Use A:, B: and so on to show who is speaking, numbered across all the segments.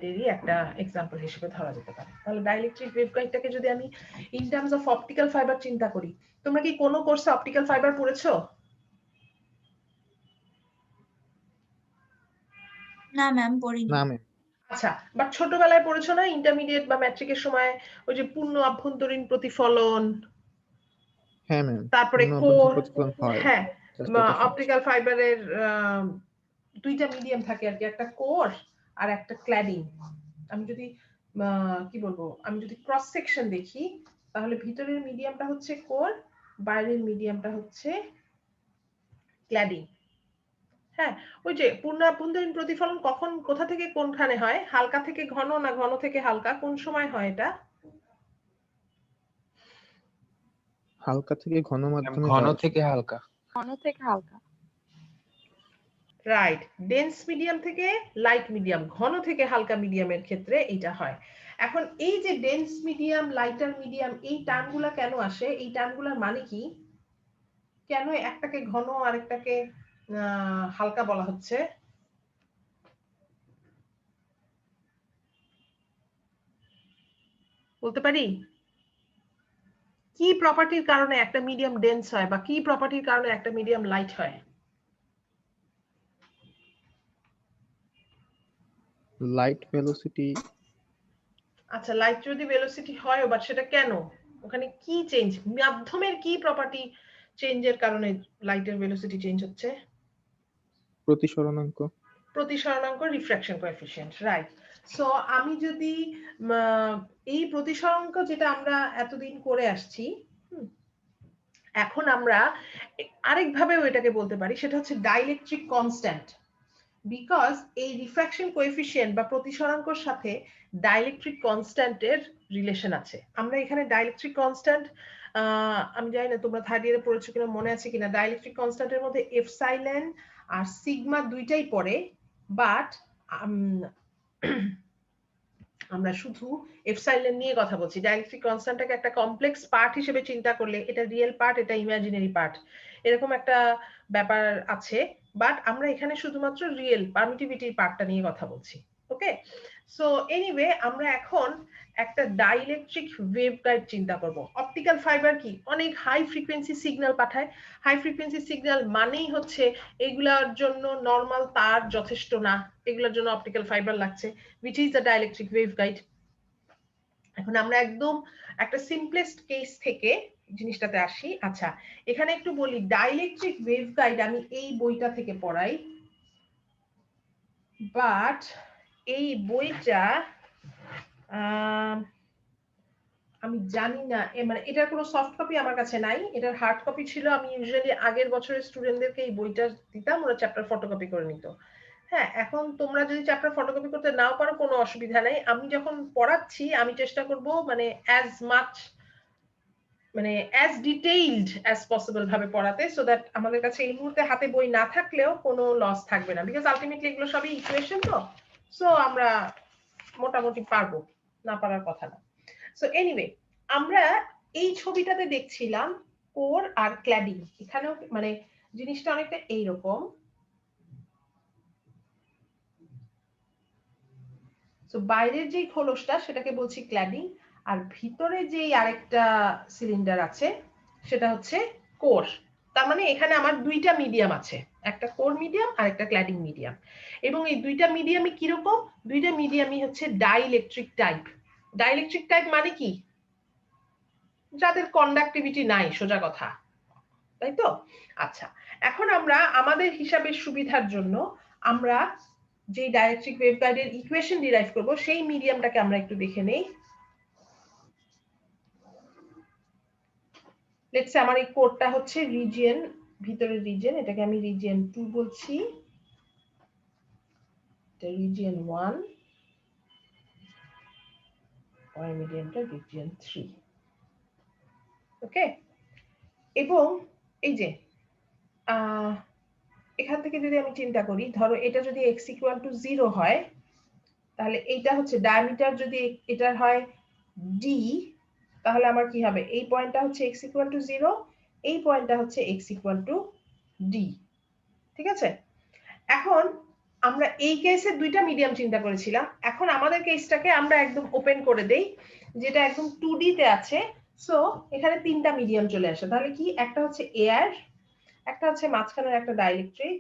A: ওয়েভগাইডেরই একটা এক্সাম্পল হিসেবে ধরা যেতে পারে। তাহলে ডাইইলেকট্রিক ওয়েভগাইডটাকে যদি আমি in terms of optical fibre চিন্তা করি, তোমরা কি কোনো কোর্সে অপটিক্যাল ফাইবার পড়েছো?
B: না ম্যাম, পড়িনি।
C: না ম্যাম।
A: আচ্ছা, বাট ছোটবেলায় পড়েছো না ইন্টারমিডিয়েট বা ম্যাট্রিকের সময় ওই যে পূর্ণ আভ্যন্তরীণ প্রতিফলন,
C: হ্যাঁ ম্যাম,
A: তারপরে
C: পূর্ণ
A: কোর,
C: অভ্যন্তরীণ প্রতিফলন হয়,
A: হ্যাঁ,
C: জাস্ট এটা শুনেছি।
A: অপটিক্যাল ফাইবারের দুইটা মিডিয়াম থাকে আর কি, একটা কোর আর একটা ক্ল্যাডিং। আমি যদি কি বলবো, আমি যদি ক্রস সেকশন দেখি তাহলে ভিতরের মিডিয়ামটা হচ্ছে কোর, বাইরের মিডিয়ামটা হচ্ছে ক্ল্যাডিং। হ্যাঁ, ওই যে পূর্ণ আভ্যন্তরীণ প্রতিফলন কখন কোথা থেকে কোনখানে হয়, হালকা থেকে ঘন না ঘন থেকে হালকা, কোন সময় হয় এটা?
C: হালকা থেকে ঘন মাধ্যমে
D: ঘন
C: হয়।
D: থেকে হালকা।
B: ঘন থেকে হালকা।
A: রাইট, ডেন্স মিডিয়াম থেকে লাইট মিডিয়াম, ঘন থেকে হালকা মিডিয়ামের ক্ষেত্রে এটা হয়। এখন এই যে ডেন্স মিডিয়াম, লাইটার মিডিয়াম, এই টার্মগুলো কেন আসে, এই টার্মগুলোর মানে কি, কেন একটাকে ঘন আর একটাকে হালকা বলা হচ্ছে? বলতে পারি কি প্রপার্টির কারণে একটা মিডিয়াম ডেন্স হয় বা কি প্রপার্টির কারণে একটা মিডিয়াম লাইট হয়?
C: Light velocity.
A: আচ্ছা, লাইট যদি ভেলোসিটি হয়, বাট সেটা কেন, ওখানে কি চেঞ্জ, মাধ্যমের কি প্রপার্টি চেঞ্জের কারণে লাইটের ভেলোসিটি চেঞ্জ হচ্ছে?
C: প্রতিসরণাঙ্ক।
A: প্রতিসরণাঙ্ক, রিফ্রাকশন কোএফিসিয়েন্ট, রাইট। সো আমি যদি এই প্রতিসরণাঙ্ক যেটা আমরা এতদিন করে আসছি, এখন আমরা আরেকভাবেও এটাকে বলতে পারি, সেটা হচ্ছে ডাইইলেকট্রিক কনস্ট্যান্ট। বিকজ এই রিফ্রাকশন কোএফিসিয়েন্ট বা প্রতিসরণাঙ্কর সাথে ডাইইলেকট্রিক কনস্ট্যান্টের রিলেশন আছে। আমরা এখানে ডাইইলেকট্রিক কনস্ট্যান্ট, আমি জানি না তোমরা থার্ড ইয়ারে পড়েছো কিনা, মনে আছে কিনা, ডাইইলেকট্রিক কনস্ট্যান্টের মধ্যে এপসাইলন আর সিগমা দুইটাই পড়ে, বাট আমরা শুধু এপসাইলন নিয়ে কথা বলছি। ডাইইলেকট্রিক কনস্ট্যান্টটাকে একটা কমপ্লেক্স পার্ট হিসেবে চিন্তা করলে এটা রিয়েল পার্ট, এটা ইমাজিনারি পার্ট, এরকম একটা ব্যাপার আছে, বাট আমরা এখানে শুধুমাত্র রিয়েল পারমিটিভিটির পার্টটা নিয়ে কথা বলছি। ওকে, সো এনিওয়ে, আমরা এখন একটা ডাইইলেকট্রিক ওয়েভগাইড চিন্তা করব। অপটিক্যাল ফাইবার কি, অনেক হাই ফ্রিকোয়েন্সি সিগন্যাল পাঠায়। হাই ফ্রিকোয়েন্সি সিগন্যাল মানেই হচ্ছে এগুলার জন্য নরমাল তার যথেষ্ট না, এগুলোর জন্য অপটিক্যাল ফাইবার লাগছে, which is the dielectric waveguide. এখন আমরা একদম একটা সিম্পলেস্ট কেস থেকে জিনিসটাতে আসি। আচ্ছা, এখানে একটু বলি, ডাইইলেকট্রিক ওয়েভগাইড আমি এই বইটা থেকে পড়াই, বাট এই বইটা আমি জানি না, মানে এটার কোনো সফট কপি আমার কাছে নাই, এটার হার্ড কপি ছিল। আমি ইউজুয়ালি আগের বছরের স্টুডেন্টদেরকে এই বইটা দিতাম, ওরা চ্যাপ্টার ফটোকপি করে নিত। হ্যাঁ, এখন তোমরা যদি চ্যাপ্টার ফটোকপি করতে নাও পারো, কোনো অসুবিধা নাই। আমি যখন পড়াচ্ছি আমি চেষ্টা করব মানে অ্যাজ মাচ, মানে অ্যাজ ডিটেইলড অ্যাজ পসিবল ভাবে পড়াতে, সো দ্যাট আমাদের কাছে এই মুহূর্তে হাতে বই না থাকলেও কোনো লস থাকবে না, বিকজ আলটিমেটলি এগুলো সবই ইকুয়েশন, তো সো আমরা মোটামুটি পারবো, না পারার কথা না। সো এনিওয়ে, আমরা এই ছবিটাতে দেখছিলাম কোর আর ক্ল্যাডিং, এখানেও মানে জিনিসটা অনেকটা এইরকম। তো বাইরের যে খোলসটা সেটাকে বলছি ক্ল্যাডিং, আর ভিতরে যে আরেকটা সিলিন্ডার আছে সেটা হচ্ছে কোর। তার মানে এখানে আমার দুইটা মিডিয়াম আছে, একটা কোর মিডিয়াম আর একটা ক্ল্যাডিং মিডিয়াম। এবং এই দুইটা মিডিয়ামই কিরকম, দুইটা মিডিয়ামই হচ্ছে ডাইইলেকট্রিক টাইপ। ডাইইলেকট্রিক টাইপ মানে কি, যাদের কন্ডাক্টিভিটি নাই, সোজা কথা, তাই তো? আচ্ছা, এখন আমরা আমাদের হিসাবের সুবিধার জন্য আমরা যে ডাইইলেকট্রিক ওয়েভগাইডের ইকুয়েশন ডিরাইভ করব, সেই মিডিয়ামটাকে আমরা একটু দেখে নেই। লেটস সে আমার এই কোডটা হচ্ছে রিজিয়ন, ভিতরের রিজিয়ন, এটাকে আমি রিজিয়ন 2 বলছি, এটা রিজিয়ন 1, আর মিডিয়ামটা রিজিয়ন 3। ওকে, এবং এই যে এখান থেকে যদি আমি চিন্তা করি, ধরো এটা যদি x = 0 হয়, তাহলে এইটা হচ্ছে ডায়ামিটার, যদি এটার হয় d, তাহলে আমার কি হবে, এই পয়েন্টটা হচ্ছে x = 0, এই পয়েন্টটা হচ্ছে x = d। ঠিক আছে, এখন আমরা এই কেসে দুইটা মিডিয়াম চিন্তা করেছিলাম, এখন আমাদের কেসটাকে আমরা একদম ওপেন করে দেই, যেটা একদম 2D তে আছে। সো এখানে তিনটা মিডিয়াম চলে আসে, তাহলে কি একটা হচ্ছে এয়ার, একটা হচ্ছে মাঝখানের একটা ডাইইলেকট্রিক,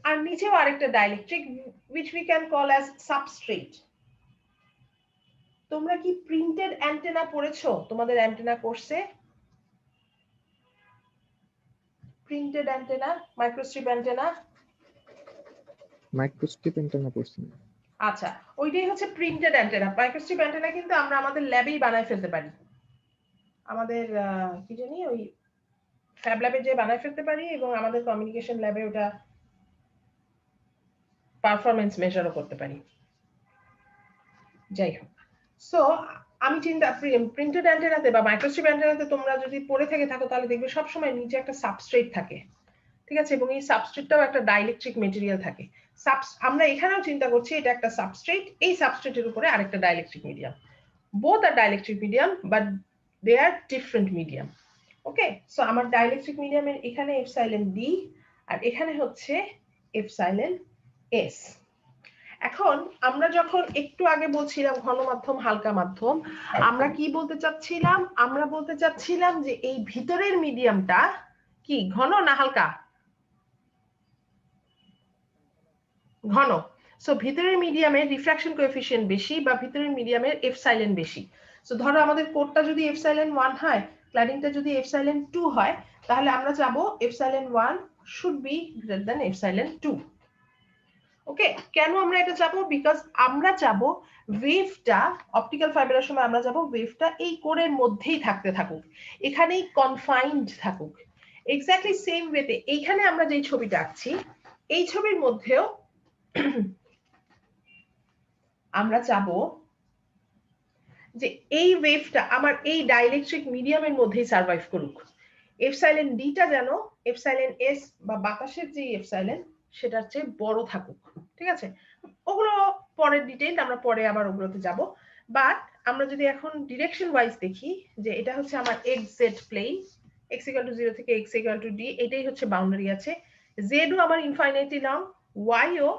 A: আর নিচেও আরেকটা dielectric which we can call as substrate। তোমরা কি প্রিন্টেড অ্যান্টেনা পড়েছো তোমাদের অ্যান্টেনা কোর্সে? Printed antenna, microstrip antenna.
C: Microstrip antenna পড়ছি।
A: আচ্ছা, ওইটাই হচ্ছে প্রিন্টেড অ্যান্টেনা। মাইক্রোস্ট্রিপ অ্যান্টেনা কিন্তু আমরা আমাদের ল্যাবেই বানায় ফেলতে পারি, আমাদের কি জানি ওই ফ্যাব ল্যাবে যে বানায় ফেলতে পারি, এবং আমাদের কমিউনিকেশন ল্যাবে ওটা পারফরম্যান্স মেজারও করতে পারি। যাই হোক, সো আমি চিন্তা প্রিন্টেড অ্যান্টেনাতে বা মাইক্রোস্ট্রিপ অ্যান্টেনাতে তোমরা যদি পড়ে থাকো তাহলে দেখবে সবসময় নিচে একটা সাবস্ট্রেট থাকে, ঠিক আছে, এবং এই সাবস্ট্রেটটাও একটা ডাইইলেকট্রিক মেটেরিয়াল থাকে। আমরা এখানেও চিন্তা করছি এটা একটা সাবস্ট্রেট, এই সাবস্ট্রেটের উপরে আরেকটা dielectric medium. Both are dielectric medium but they are different medium. Okay, so আমার ডাইইলেকট্রিক মিডিয়ামের এখানে এপসাইলন ডি আর এখানে হচ্ছে এপসাইলন এস। এখন আমরা যখন একটু আগে বলছিলাম ঘন মাধ্যম হালকা মাধ্যম, আমরা কি বলতে চাচ্ছিলাম? আমরা বলতে চাচ্ছিলাম যে এই ভিতরের মিডিয়ামটা কি ঘন না হালকা? ঘন। সো ভিতরের মিডিয়ামের রিফ্রাকশন কোএফিসিয়েন্ট বেশি বা ভিতরের মিডিয়ামের এপসাইলন বেশি। সো ধরো আমাদের কোডটা যদি এপসাইলন 1 হয়, ক্ল্যাডিংটা যদি এপসাইলন 2 হয়, তাহলে আমরা যাব epsilon 1 should be greater than epsilon 2। ওকে, কেন আমরা এটা চাবো? বিকজ আমরা চাবো ওয়েভটা, অপটিক্যাল ফাইবারের সময় আমরা চাবো ওয়েভটা এই কোরের মধ্যেই থাকুক, এখানেই কনফাইন্ড থাকুক। এক্স্যাক্টলি সেম ওয়েতে এইখানে আমরা যেই ছবিটা আঁকছি, এই ছবির মধ্যেও আমরা চাবো যে এই ওয়েভটা আমার এই ডাইইলেকট্রিক মিডিয়ামের মধ্যেই সার্ভাইভ করুক। এপসাইলন ডিটা যেন এপসাইলন এস বা বাতাসের যে এপসাইলন সেটার চেয়ে বড় থাকুক, ঠিক আছে? ওগুলো পরের ডিটেইল, আমরা পরে আবার ওগুলোতে যাব। বাট আমরা যদি এখন ডিরেকশন ওয়াইজ দেখি যে এটা হচ্ছে আমার এক্স জেড প্লেন, x = 0 থেকে x = d, এটাই হচ্ছে বাউন্ডারি আছে। z ও আমার ইনফাইনাইটলি লং, y ও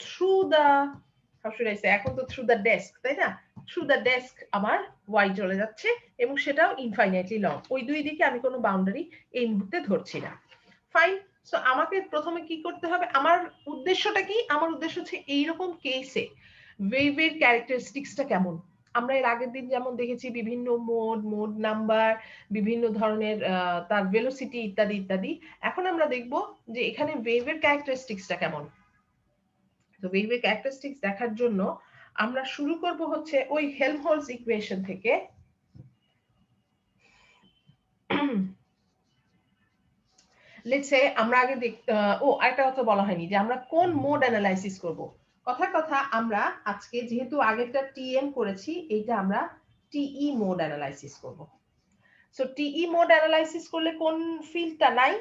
A: through the, how should I say, এখন তো থ্রু দা ডেস্ক, তাই না? থ্রু দা ডেস্ক আমার y চলে যাচ্ছে এবং সেটাও ইনফাইনাইটলি লং। ওই দুই দিকে আমি কোনো বাউন্ডারি এই মুহূর্তে ধরছি না। ফাইন। সো আমাকে প্রথমে কি করতে হবে? আমার উদ্দেশ্যটা কি? আমার উদ্দেশ্য হচ্ছে এইরকম কেসে ওয়েভের ক্যারেক্টারিস্টিক্সটা কেমন। আমরা এর আগের দিন যেমন দেখেছি বিভিন্ন মোড নাম্বার, বিভিন্ন ধরনের তার ভেলোসিটি ইত্যাদি ইত্যাদি। এখন আমরা দেখব যে এখানে ওয়েভের ক্যারেক্টারিস্টিক্সটা কেমন। তো ওয়েভের ক্যারেক্টারিস্টিক্স দেখার জন্য আমরা শুরু করব হচ্ছে ওই হেলমহোলটজ ইকুয়েশন থেকে। লেটস সে আমরা আগে আরেকটা কথা বলা হয়নি যে আমরা কোন মোড অ্যানালাইসিস করব। কথা আমরা আজকে যেহেতু আগেরটা টিএম করেছি, এইটা আমরা টিই মোড অ্যানালাইসিস করব। সো টিই মোড অ্যানালাইসিস করলে কোন ফিল্ডটা নাই?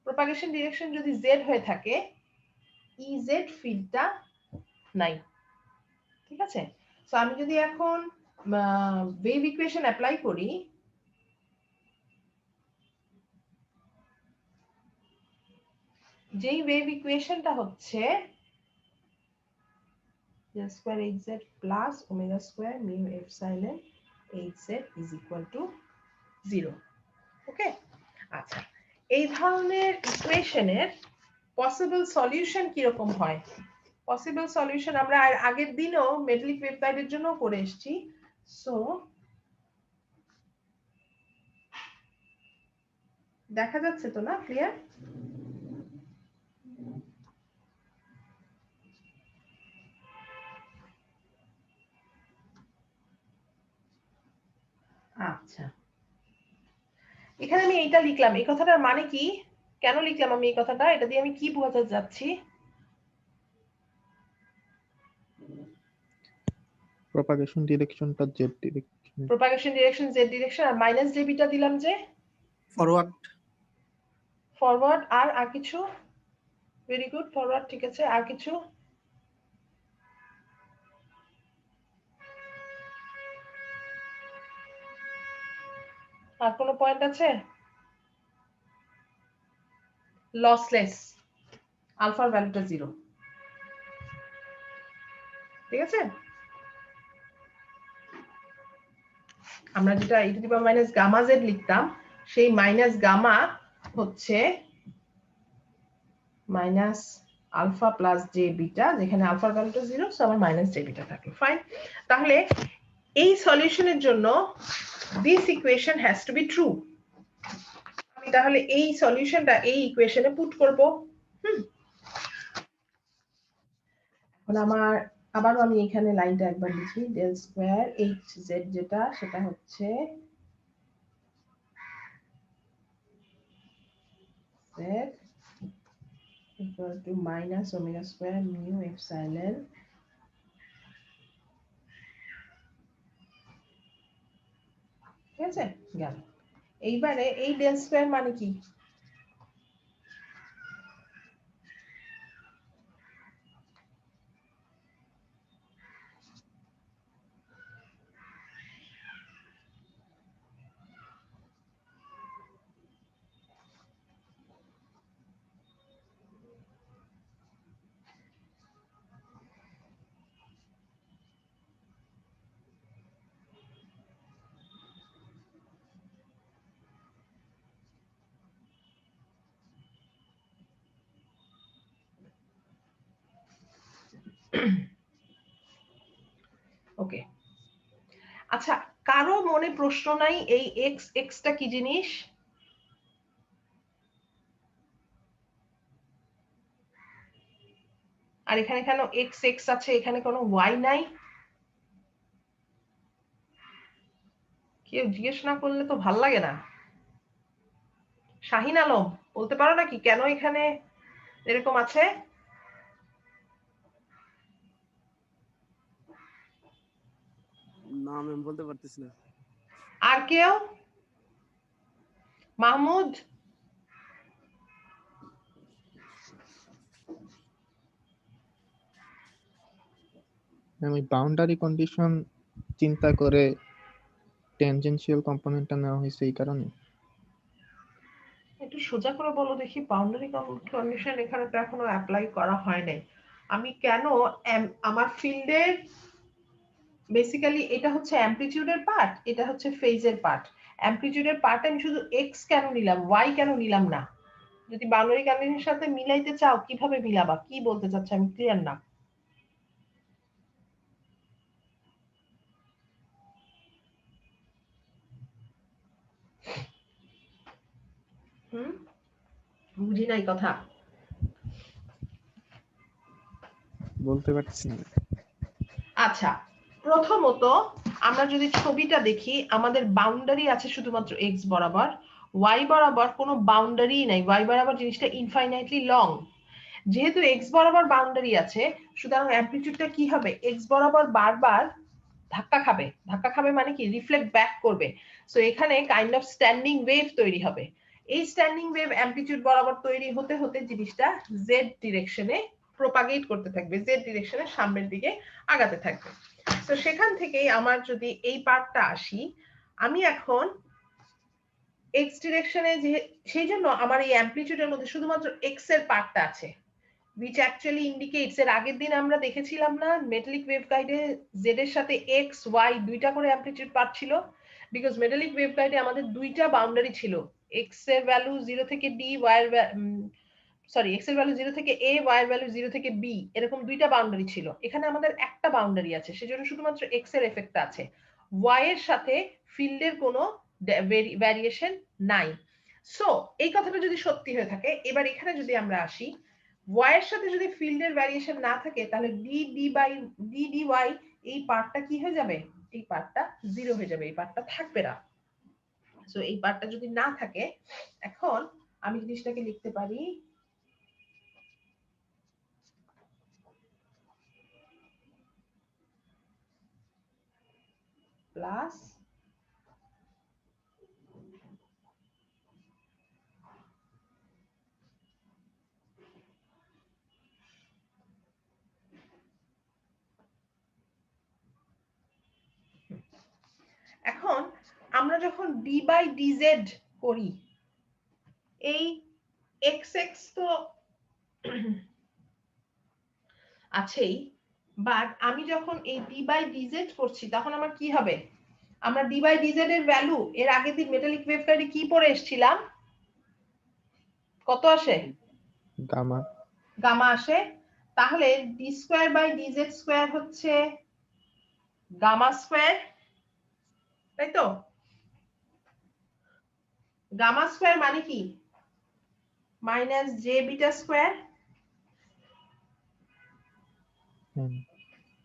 A: প্রপাগেশন ডিরেকশন যদি জেড হয়ে থাকে, ইজেড ফিল্ডটা নাই, ঠিক আছে? সো আমি যদি এখন ওয়েভ ইকুয়েশন অ্যাপ্লাই করি, যেই ওয়েভ ইকুয়েশনটা হচ্ছে del square hz plus omega square mu epsilon hz is equal to 0। ওকে, আচ্ছা, এই ধরনের ইকুয়েশনের পসিবল সলিউশন কি রকম হয়? পসিবল সলিউশন আমরা আগের দিনও মেডেলিক ওয়েভগাইডের জন্য করে এসেছি। সো দেখা যাচ্ছে তো না? ক্লিয়ার? আচ্ছা, এখানে আমি এইটা লিখলাম, এই কথাটার মানে কি? কেন লিখলাম আমি এই কথাটা? এটা দিয়ে আমি কি বোঝাতে যাচ্ছি?
C: প্রপাগেশন ডিরেকশনটা z direction.
A: Propagation direction z direction, আর মাইনাস জেবিটা দিলাম যে ফরওয়ার্ড। আর কিছু? ভেরি গুড, ফরওয়ার্ড, ঠিক আছে। আর কিছু? আর কোনো পয়েন্ট আছে? লসলেস, আলফার ভ্যালুটা 0। ঠিক আছে, আমরা যেটা e to the power minus gamma z লিখতাম সেই মাইনাস গামা হচ্ছে minus alpha plus j beta, যেখানে আলফার ভ্যালুটা 0, সো আমার মাইনাস জে বিটা থাকে। ফাইন, তাহলে এই সলিউশনের জন্য this equation has to be true. আমি তাহলে এই সলিউশনটা এই ইকুয়েশনে পুট করব। এখন আমার আবারও আমি এখানে লাইনটা একবার লিখি, ডেল স্কয়ার এইচ জেড যেটা সেটা হচ্ছে z equal to minus omega square mu epsilon ঠিক আছে গেল। এইবারে এই ডেল স্কয়ার মানে কি? ওকে, আচ্ছা, কারো মনে প্রশ্ন নাই এই এক্স এক্সটা কি জিনিস? আর এখানে কেন এক্স এক্স আছে, এখানে কোনো ওয়াই নাই? কেউ জিজ্ঞেস না করলে তো ভাল লাগে না। শাহিন আলম, বলতে পারো নাকি কেন এখানে এরকম আছে?
D: না ম্যাম, বলতে পারতেছি না।
A: আর কেউ? মাহমুদ?
C: আমি বাউন্ডারি কন্ডিশন চিন্তা করে ট্যানজেনশিয়াল কম্পোনেন্টটা নেওয়া হয়েছে এই কারণে।
A: একটু সোজা করে বলো দেখি, বাউন্ডারি কন্ডিশন এখানে তো এখনো অ্যাপ্লাই করা হয় নাই। আমি কেন আমার ফিল্ডের বেসিক্যালি এটা হচ্ছে অ্যামপ্লিটিউডের পার্ট, এটা হচ্ছে ফেজের পার্ট। অ্যামপ্লিটিউডের পার্ট আমি শুধু এক্স কেন নিলাম, ওয়াই কেন নিলাম না? যদি বাউন্ডারি কন্ডিশনের সাথে মিলাইতে চাও কিভাবে মিলাবা, কি বলতে চাচ্ছ আমি ক্লিয়ার না। বুঝি নাই কথা।
C: বলতে পারছি না।
A: আচ্ছা, প্রথমত আমরা যদি ছবিটা দেখি, আমাদের বাউন্ডারি আছে শুধুমাত্র এক্স বরাবর, ওয়াই বরাবর কোনো বাউন্ডারি নাই। ওয়াই বরাবর জিনিসটা ইনফাইনাইটলি লং। যেহেতু এক্স বরাবর বাউন্ডারি আছে, সুতরাং অ্যামপ্লিটিউডটা কি হবে? এক্স বরাবর বারবার ধাক্কা খাবে। ধাক্কা খাবে মানে কি? রিফ্লেক্ট ব্যাক করবে। সো এখানে কাইন্ড অফ স্ট্যান্ডিং ওয়েভ তৈরি হবে। এই স্ট্যান্ডিং ওয়েভ অ্যামপ্লিটিউড বরাবর তৈরি হতে হতে জিনিসটা জেড ডিরেকশনে প্রপাগেট করতে থাকবে, জেড ডিরেকশনের সামনের দিকে আগাতে থাকবে। তো সেখান থেকেই আমার যদি এই পার্টটা আসি, আমি এখন এক্স ডিরেকশনে, যে সেই জন্য আমার এই অ্যামপ্লিটিউডের মধ্যে শুধুমাত্র এক্স এর পার্টটা আছে, which actually indicates, এর আগের দিন আমরা দেখেছিলাম না মেটালিক ওয়েভগাইডে জেড এর সাথে এক্স ওয়াই দুইটা করে অ্যামপ্লিটিউড পার্ট ছিল, বিকজ মেটালিক ওয়েভগাইডে আমাদের দুইটা বাউন্ডারি ছিল, এক্স এর ভ্যালু 0 থেকে ডি, ওয়াই এর সরি এক্স এর ভ্যালু 0 থেকে এ, ওয়াই এর ভ্যালু 0 থেকে বি, এরকম দুইটা বাউন্ডারি ছিল। এখানে আমাদের একটা বাউন্ডারি আছে, সেজন্য শুধুমাত্র এক্স এর এফেক্ট আছে, ওয়াই এর সাথে ফিল্ডের কোনো ভ্যারিয়েশন নাই। সো এই কথাটা যদি সত্যি হয়ে থাকে, এবার এখানে যদি আমরা আসি, ওয়াই এর সাথে যদি ফিল্ডের ভ্যারিয়েশন না থাকে, তাহলে d d by d d y এই পার্টটা কি হয়ে যাবে? এই পার্টটা 0 হয়ে যাবে, এই পার্টটা থাকবে না। সো এই পার্টটা যদি না থাকে, এখন আমি জিনিসটাকে লিখতে পারি প্লাস এখন আমরা যখন ডি বাই ডিজেড করি, এই এক্স এক্স তো আছেই, বাট আমি যখন এই ডি বাই ডিজেড করছি তখন আমার কি হবে? আমরা ডি বাই ডিজেড এর ভ্যালু এর আগের দিন মেটালিক ওয়েভগাইডে কি পড়ে এসেছিলাম? কত আসে?
C: গামা।
A: গামা আসে। তাহলে d square by d z square হচ্ছে গামা স্কয়ার, তাই তো? গামা স্কয়ার মানে কি? মাইনাস জে বিটা স্কয়ার,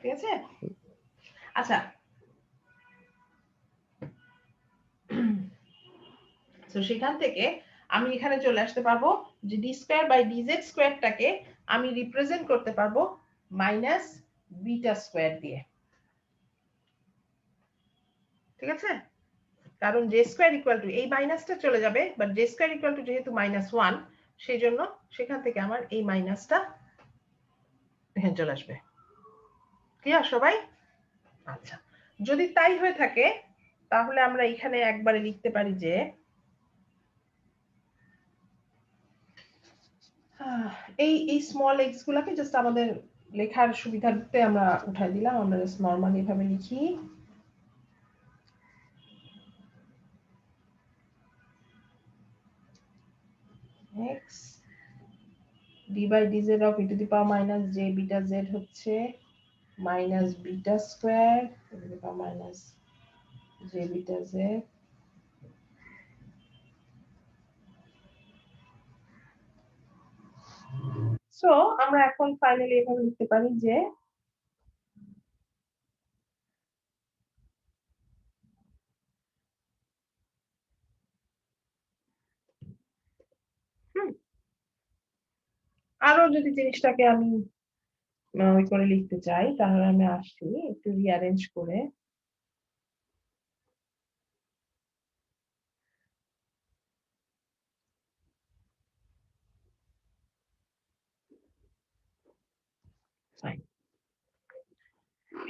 A: ঠিক আছে? আচ্ছা, তো সেখান থেকে আমি এখানে চলে আসতে পারবো যে ডি স্কয়ার বাই ডিজেড স্কয়ারটাকে আমি রিপ্রেজেন্ট করতে পারবো মাইনাস বিটা স্কয়ার দিয়ে, ঠিক আছে? কারণ জে স্কয়ার ইকুয়াল টু এই মাইনাসটা চলে যাবে, but J square equal to যেহেতু -1, সেই জন্য সেখান থেকে আমার এই মাইনাসটা এখানে চলে আসবে। ক্লিয়ার সবাই? আচ্ছা, যদি তাই হয়ে থাকে তাহলে আমরা এখানে একবারে লিখতে পারি যে এই স্মল এক্স গুলাকে জাস্ট আমাদের লেখার সুবিধার্থে আমরা উঠাই দিলাম। আমরা জাস্ট নরমালি এভাবে লিখি, x d by dz of e to the power minus j beta z হচ্ছে minus beta square e to the power minus j beta z। So আমরা এখন ফাইনালি এভাবে লিখতে পারি যে আরো যদি জিনিসটাকে আমি ওই করে লিখতে চাই তাহলে আমি আসছি একটু রিঅ্যারেঞ্জ করে।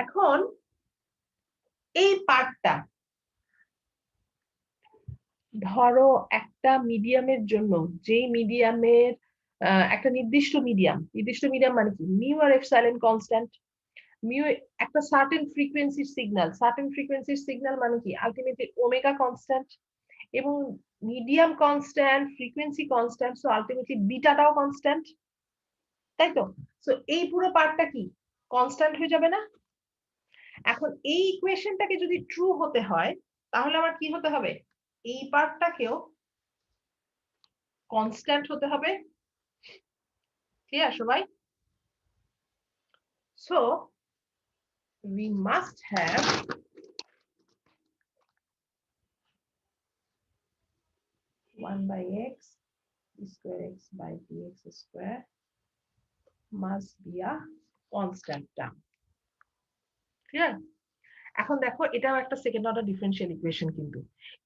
A: এখন এই পার্টটা ধরো একটা মিডিয়ামের জন্য, যে মিডিয়ামের একটা নির্দিষ্ট মিডিয়াম মানে কি, মিউ আর এপসাইলন কনস্ট্যান্ট। মিউ একটা সার্টেন ফ্রিকোয়েন্সির সিগন্যাল মানে কি আলটিমেটলি ওমেগা কনস্ট্যান্ট, এবং medium constant, frequency constant, so ultimately বিটাটাও কনস্ট্যান্ট, তাই তো? সো এই পুরো পার্টটা কি কনস্ট্যান্ট হয়ে যাবে না? এখন এই ইকুয়েশনটাকে যদি ট্রু হতে হয় তাহলে আমার কি হতে হবে? এই পার্টটাকেও কনস্ট্যান্ট হতে হবে। ক্লিয়ার সবাই? So we must have one by x square x by dx square must be a constant term. Clear? এখন দেখো এটাও একটা সেকেন্ড অর্ডার ডিফারেনশিয়াল ইকুয়েশন, কিন্তু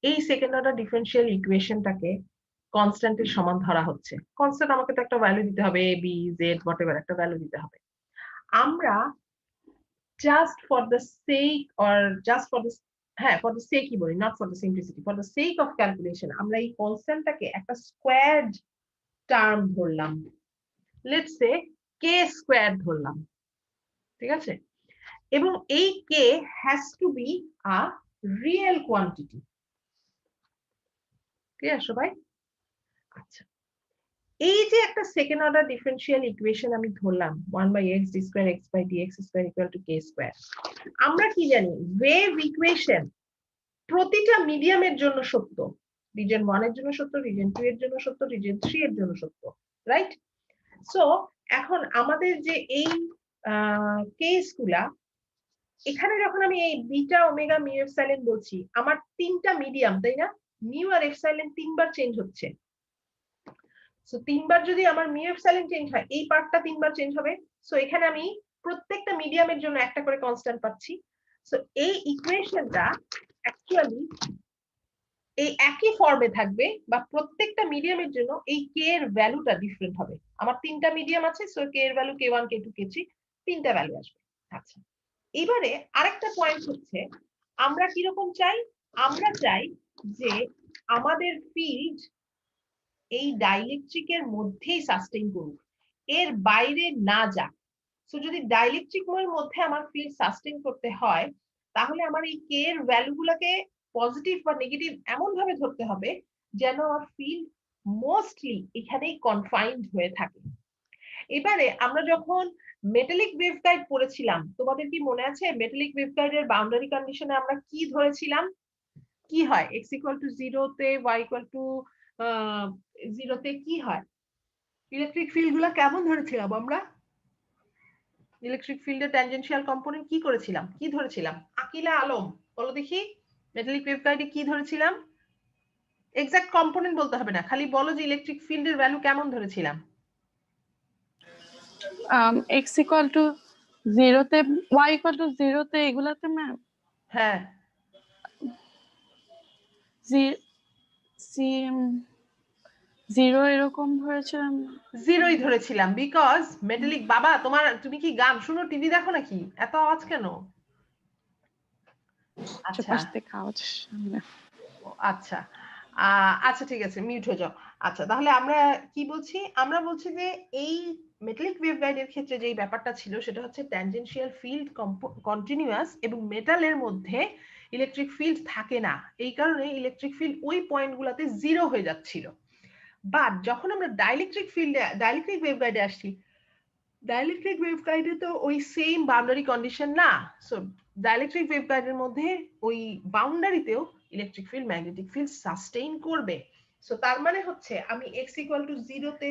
A: এই সেকেন্ড অর্ডার ডিফারেনশিয়াল ইকুয়েশনটাকে কনস্ট্যান্টের সমান ধরা হচ্ছে। কনস্ট্যান্ট আমাকে তো একটা ভ্যালু দিতে হবে, a b z হোয়াটএভার একটা ভ্যালু দিতে হবে। আমরা just for the sake or just for the for the sake বলি, not for the simplicity, for the sake of calculation আমরা এই কনস্ট্যান্টটাকে একটা স্কোয়ারড টার্ম ধরলাম, লেটস সে k স্কোয়ার ধরলাম, ঠিক আছে? এবং এই k has to be a real quantity। Clear সবাই? আচ্ছা, এই যে একটা সেকেন্ড অর্ডার ডিফারেনশিয়াল ইকুয়েশন আমি ধরলাম 1/x d square x by dx square equal to k square, আমরা কি জানি ওয়েভ ইকুয়েশন প্রতিটা মিডিয়ামের জন্য সত্য। রিজন 1 এর জন্য সত্য, রিজন 2 এর জন্য সত্য, রিজন 3 এর জন্য সত্য, রাইট? সো এখন আমাদের যে এই কেসগুলা, এখানে যখন আমি এই বিটা ওমেগা মিউ এপসাইলন বলছি, আমার তিনটা মিডিয়াম, তাই না? মিউ আর এপসাইলন তিনবার চেঞ্জ হচ্ছে। সো তিনবার যদি আমার মিউ এপসাইলন চেঞ্জ হয়, এই পার্টটা তিনবার চেঞ্জ হবে। সো এখানে আমি প্রত্যেকটা মিডিয়ামের জন্য একটা করে কনস্ট্যান্ট পাচ্ছি। সো এই ইকুয়েশনটা অ্যাকচুয়ালি এই একই ফর্মে থাকবে, বা প্রত্যেকটা মিডিয়ামের জন্য এই কে এর ভ্যালুটা ডিফারেন্ট হবে। আমার তিনটা মিডিয়াম আছে, সো কে এর ভ্যালু k1 k2 k3 তিনটা ভ্যালু আসবে। আচ্ছা, এবারে আরেকটা পয়েন্ট হচ্ছে আমরা কি রকম চাই? আমরা চাই যে আমাদের ফিল্ড এই ডাইইলেকট্রিকের মধ্যেই সাস্টেইন করুক, এর বাইরে না যাক। সো যদি ডাইইলেকট্রিকের মধ্যে আমার ফিল্ড সাস্টেইন করতে হয় তাহলে আমার এই কে এর ভ্যালুগুলোকে পজিটিভ বা নেগেটিভ এমন ভাবে ধরতে হবে যেন আমার ফিল্ড মোস্টলি এখানেই কনফাইন্ড হয়ে থাকে। এবারে আমরা যখন মেটালিক ওয়েভগাইড পড়েছিলাম, তোমাদের কি মনে আছে মেটালিক ওয়েভগাইডের বাউন্ডারি কন্ডিশনে আমরা কি ধরেছিলাম? কি হয় x = 0 তে y = 0 তে কি হয়? ইলেকট্রিক ফিল্ড গুলা কেমন ধরেছিলাম আমরা? ইলেকট্রিক ফিল্ডের ট্যানজেনশিয়াল কম্পোনেন্ট কি করেছিলাম, কি ধরেছিলাম? আকিলা আলম বলো দেখি, মেটালিক ওয়েভগাইডে কি ধরেছিলাম? এক্সাক্ট কম্পোনেন্ট বলতে হবে না, খালি বলো যে ইলেকট্রিক ফিল্ডের ভ্যালু কেমন ধরেছিলাম?
D: x = 0 তে y = 0 তে এগুলাতে ম্যাম
A: হ্যাঁ,
D: জিরো এরকম ধরেছিলাম।
A: জিরোই ধরেছিলাম বিকজ মেটালিক। বাবা তুমি কি গান শুনো, টিভি দেখো নাকি? এত আওয়াজ কেন? আচ্ছা
D: পাশ থেকে আওয়াজ
A: আচ্ছা আচ্ছা ঠিক আছে, মিউট হয়ে যাও। আচ্ছা তাহলে আমরা কি বলছি? আমরা বলছি যে এই মেটালিক ওয়েভগাইডের ক্ষেত্রে যেই ব্যাপারটা ছিল সেটা হচ্ছে ট্যানজেনশিয়াল ফিল্ড কন্টিনিউয়াস এবং মেটালের মধ্যে ইলেকট্রিক ফিল্ড থাকে না, এই কারণে ইলেকট্রিক ফিল্ড ওই পয়েন্টগুলোতে জিরো হয়ে যাচ্ছিল। বাট যখন আমরা ডাইইলেকট্রিক ওয়েভগাইডে আসছি, ডাইইলেকট্রিক ওয়েভগাইডে তো ওই সেম বাউন্ডারি কন্ডিশন না। সো ডাইইলেকট্রিক ওয়েভগাইডের মধ্যে ওই বাউন্ডারিতেও electric field magnetic field sustain করবে। সো তার মানে হচ্ছে আমি x = 0 তে